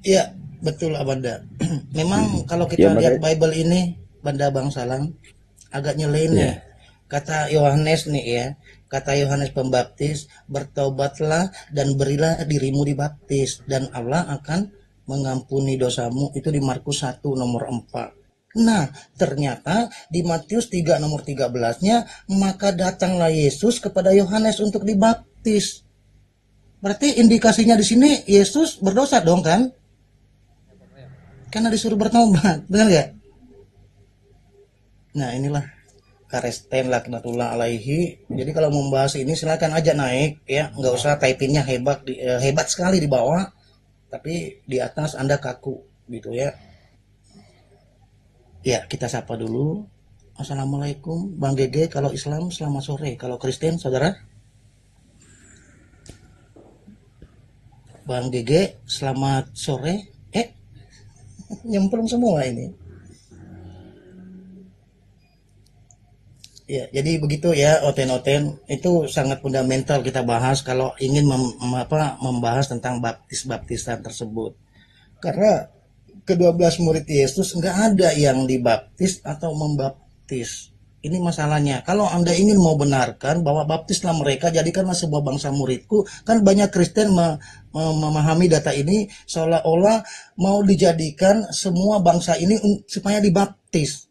Iya, betul Abanda. Memang kalau kita lihat Bible ini, Banda Bang Salang, agak nyeleneh. Kata Yohanes nih ya, kata Yohanes Pembaptis, bertobatlah dan berilah dirimu dibaptis dan Allah akan mengampuni dosamu. Itu di Markus 1 nomor 4. Nah, ternyata di Matius 3 nomor 13-nya, maka datanglah Yesus kepada Yohanes untuk dibaptis. Berarti indikasinya di sini Yesus berdosa dong kan? Karena disuruh bertobat, benar nggak? Nah, inilah Karesten laknatullah alaihi. Jadi kalau membahas ini silakan aja naik ya, nggak usah typingnya hebat sekali di bawah, tapi di atas Anda kaku gitu ya. Ya, kita sapa dulu. Assalamualaikum Bang Gege, kalau Islam selamat sore, kalau Kristen saudara? Bang Gege selamat sore. Nyemplung semua ini. Ya, jadi begitu ya, oten-oten itu sangat fundamental kita bahas kalau ingin membahas tentang baptisan tersebut. Karena ke-12 murid Yesus nggak ada yang dibaptis atau membaptis. Ini masalahnya. Kalau Anda ingin mau benarkan bahwa baptislah mereka, jadikanlah sebuah bangsa muridku, kan banyak Kristen memahami data ini seolah-olah mau dijadikan semua bangsa ini supaya dibaptis.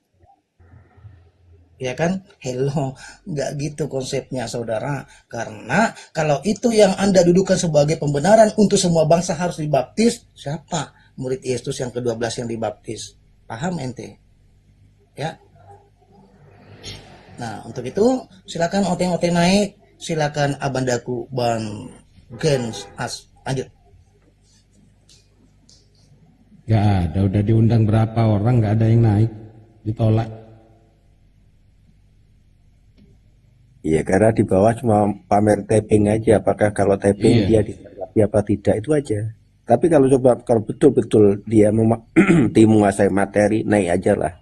Ya kan? Hello, nggak gitu konsepnya saudara. Karena kalau itu yang Anda dudukan sebagai pembenaran untuk semua bangsa harus dibaptis, siapa murid Yesus yang ke-12 yang dibaptis? Paham ente? Ya. Nah, untuk itu silakan oteng-oteng naik, silakan abandaku Bang Gens As. Lanjut. Gak ada, udah diundang berapa orang gak ada yang naik, ditolak. Iya, karena di bawah cuma pamer tapping aja. Apakah kalau tapping dia ditanggapi apa tidak, itu aja. Tapi kalau betul-betul dia menguasai materi, naik aja lah.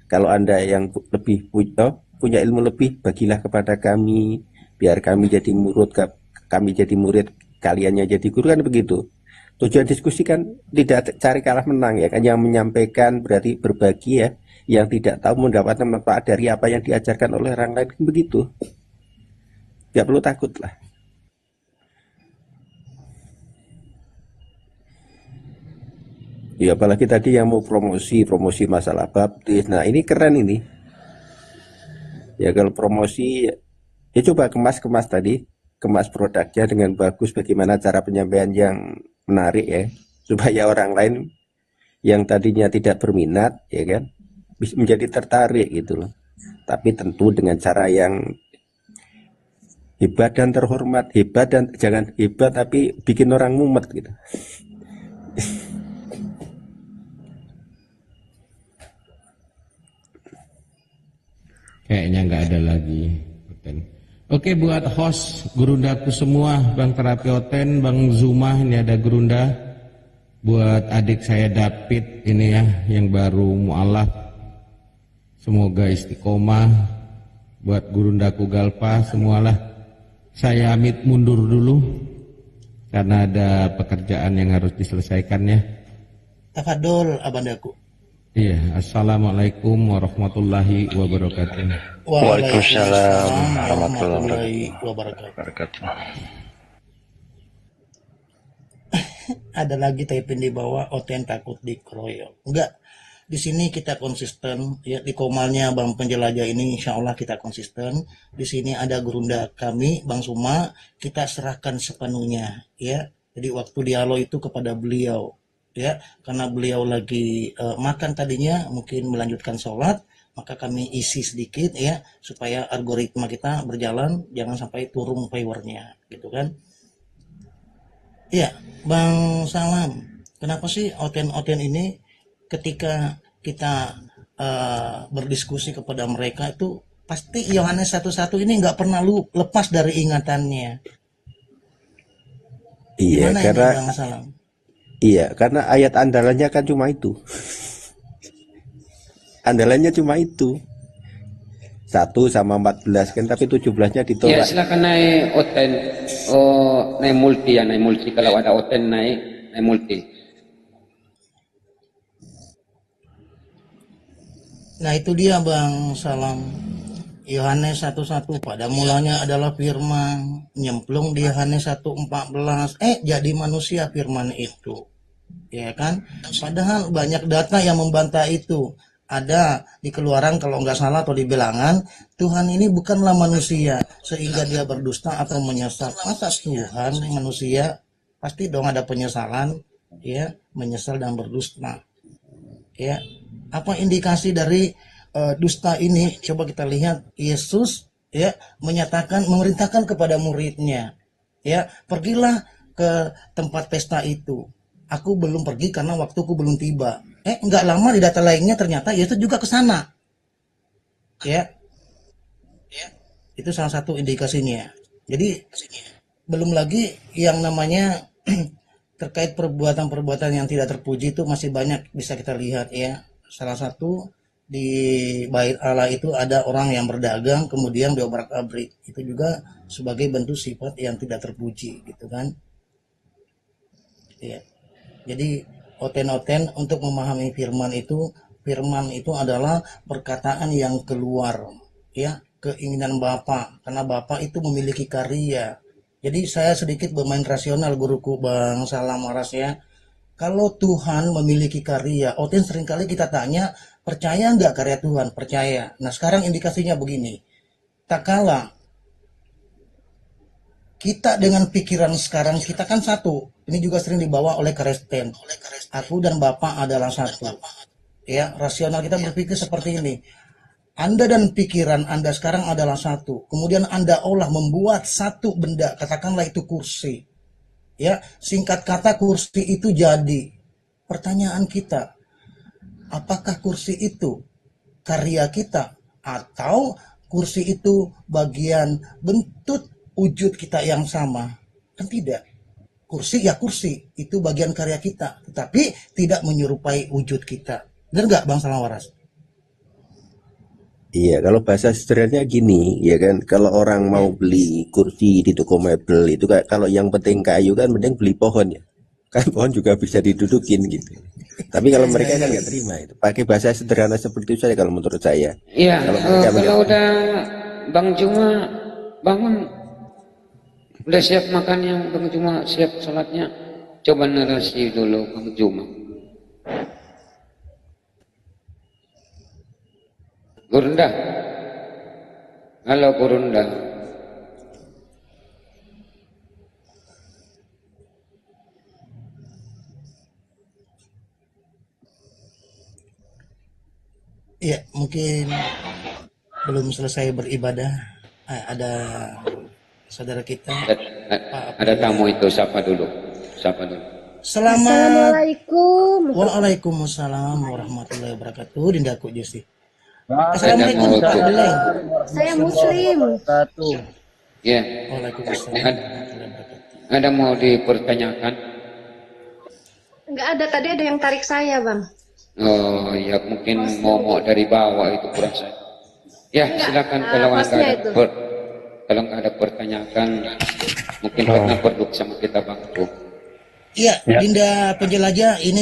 Kalau Anda yang lebih punya ilmu lebih, bagilah kepada kami, biar kami jadi murid, kaliannya jadi guru, kan begitu. Tujuan diskusi kan tidak cari kalah menang ya kan, yang menyampaikan berarti berbagi ya, yang tidak tahu mendapatkan manfaat dari apa yang diajarkan oleh orang lain, begitu. Gak perlu takut lah. Ya apalagi tadi yang mau promosi masalah baptis. Nah ini keren ini. Ya kalau promosi ya coba kemas tadi, kemas produknya dengan bagus, bagaimana cara penyampaian yang menarik ya, supaya orang lain yang tadinya tidak berminat ya kan bisa menjadi tertarik gitu loh. Tapi tentu dengan cara yang hebat dan terhormat, hebat dan jangan hebat tapi bikin orang mumet gitu. Kayaknya nggak ada lagi. Oke, buat host gurundaku semua, Bang Terapi Oten, Bang Zuma, ini ada gurunda. Buat adik saya David ini ya, yang baru mu'alaf, semoga istiqomah. Buat gurundaku Galpa semualah. Saya amit mundur dulu karena ada pekerjaan yang harus diselesaikan ya. Tafadol abandaku. Iya, assalamualaikum warahmatullahi wabarakatuh. Waalaikumsalam warahmatullahi wabarakatuh. Ada lagi typing di bawah, Oten takut dikeroyok. Enggak, di sini kita konsisten ya, di komalnya Bang Penjelajah ini insya Allah kita konsisten. Di sini ada gurunda kami Bang Suma, kita serahkan sepenuhnya ya. Jadi waktu dialog itu kepada beliau ya, karena beliau lagi makan tadinya, mungkin melanjutkan sholat, maka kami isi sedikit ya supaya algoritma kita berjalan, jangan sampai turun powernya gitu kan. Iya Bang Salam, kenapa sih Oten ini ketika kita berdiskusi kepada mereka itu pasti Yohanes 1:1 ini nggak pernah lepas dari ingatannya. Iya, gimana karena ini Bang Salam? iya, karena ayat andalannya kan cuma itu. Andalannya cuma itu. 1 sama 14 kan, tapi 17-nya Ya ditolak. silakan naik Oten, naik multi ya, naik multi. Kalau ada Oten naik multi. Nah itu dia Bang Salam. Yohanes 1:1 pada mulanya adalah firman, nyemplung di Yohanes 1:14, jadi manusia firman itu. Ya kan? Padahal banyak data yang membantah itu. Ada di Keluaran kalau nggak salah atau di Bilangan, Tuhan ini bukanlah manusia sehingga dia berdusta atau menyesal. Masa Tuhan manusia? Pasti dong ada penyesalan, ya, menyesal dan berdusta. Ya, apa indikasi dari dusta ini? Coba kita lihat. Yesus ya menyatakan, memerintahkan kepada muridnya, ya, pergilah ke tempat pesta itu. Aku belum pergi karena waktuku belum tiba. Enggak lama di data lainnya ternyata Yesus juga ke sana. Ya. Itu salah satu indikasinya. Jadi belum lagi yang namanya terkait perbuatan-perbuatan yang tidak terpuji itu masih banyak bisa kita lihat ya. Salah satu di bait Allah itu ada orang yang berdagang kemudian diobrak-abrik. Itu juga sebagai bentuk sifat yang tidak terpuji gitu kan. Ya. Jadi Oten untuk memahami firman itu adalah perkataan yang keluar ya, keinginan Bapa, karena Bapa itu memiliki karya. Jadi saya sedikit bermain rasional guruku Bang Salam Waras ya. Kalau Tuhan memiliki karya, Oten seringkali kita tanya, percaya nggak karya Tuhan? Percaya. Nah sekarang indikasinya begini, tak kalah kita dengan pikiran sekarang kita kan satu. Ini juga sering dibawa oleh Kristen. Aku dan Bapa adalah satu. Ya, rasional kita berpikir seperti ini. Anda dan pikiran Anda sekarang adalah satu. Kemudian Anda olah membuat satu benda, katakanlah itu kursi. Ya, singkat kata kursi itu jadi. Pertanyaan kita, apakah kursi itu karya kita atau kursi itu bagian bentuk wujud kita yang sama? Kan tidak. Kursi ya kursi, itu bagian karya kita, tetapi tidak menyerupai wujud kita. Benar nggak Bang Salam Waras? Iya, kalau bahasa sederhananya gini, ya kan, kalau orang mau beli kursi di toko mebel itu kayak kalau yang penting kayu kan mending beli pohon ya. Kan pohon juga bisa didudukin gitu. Tapi kalau mereka kan nggak terima itu. Pakai bahasa sederhana seperti itu saja kalau menurut saya. Iya, kalau udah Bang Juma bangun, udah siap makannya, Bang Juma siap sholatnya, coba narasi dulu Bang Juma. Gurunda, halo Gurunda. Ya, mungkin belum selesai beribadah. Ada saudara kita. Ada tamu itu, sapa dulu. Selamat. Assalamualaikum. Waalaikumsalam warahmatullahi wabarakatuh. Dindaku Justi. Assalamualaikum Pak Beleng. Saya Muslim. Ya. Waalaikumsalam. Ada mau dipertanyakan? Enggak ada, tadi ada yang tarik saya, Bang. Oh ya, mungkin momok dari bawah itu kurang saya. Ya, silakan kalau nggak ada pertanyaan, mungkin karena perlu sama kita bantu. Iya, Dinda penjelajah, ini